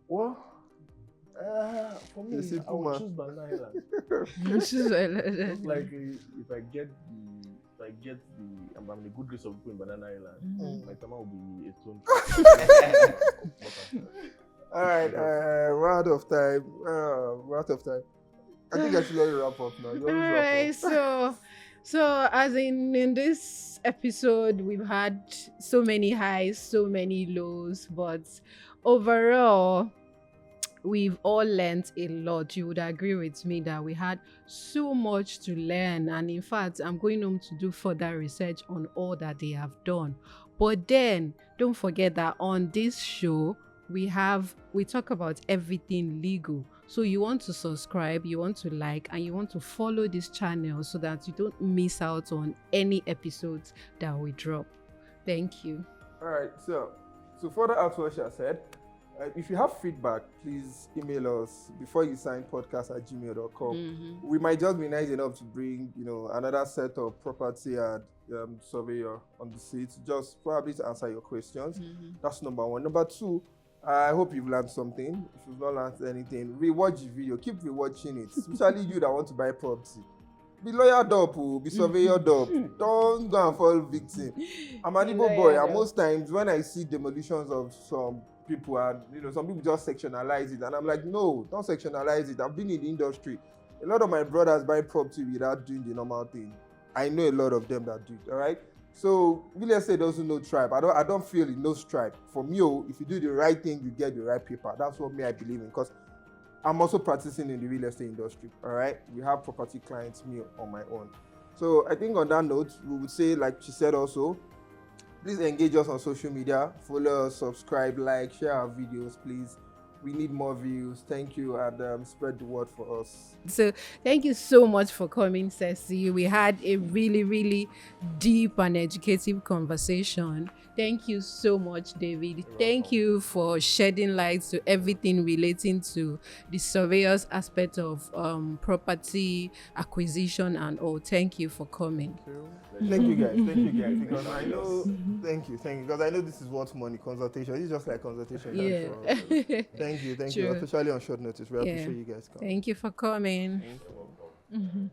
Well, for me, I would choose Banana Island. Just like if I get I'm in the good grace of people in Banana Island, my time will be a stone. All right, we're out of time. I think I should let you wrap up now. All right, so as in this episode, we've had so many highs, so many lows, but overall, we've all learned a lot. You would agree with me that we had so much to learn, and in fact, I'm going home to do further research on all that they have done. But then, don't forget that on this show, we talk about everything legal. So you want to subscribe, you want to like, and you want to follow this channel so that you don't miss out on any episodes that we drop. Thank you. All right, so further out what Sha said, if you have feedback, please email us before you sign podcast@gmail.com. We might just be nice enough to bring, another set of property and surveyor on the seat, just probably to answer your questions. That's number one. Number two, I hope you've learned something. If you've not learned anything, rewatch the video. Keep rewatching it, especially you that want to buy property. Be lawyered up, be surveyored up. Don't go and fall victim. I'm an Igbo boy, and most times when I see demolitions of some people, and some people just sectionalize it, and I'm like, no, don't sectionalize it. I've been in the industry. A lot of my brothers buy property without doing the normal thing. I know a lot of them that do it. All right. So real estate doesn't know tribe. I don't feel it knows tribe. For me, if you do the right thing, you get the right paper. That's what I believe in. Because I'm also practicing in the real estate industry. All right, we have property clients, me on my own. So I think on that note, we would say, like she said also, please engage us on social media, follow us, subscribe, like, share our videos, please. We need more views. Thank you, and spread the word for us. So thank you so much for coming, Sesi. We had a really, really deep and educative conversation. Thank you so much, David. Thank you for shedding light to everything relating to the surveyor's aspect of property acquisition and all. Thank you for coming. Thank you guys. Thank you guys. Because I know. Thank you. Because I know this is worth money. Consultation. It's just like consultation. Yeah. Thank you. True. Especially on short notice. We appreciate you guys coming. Thank you for coming. You're welcome.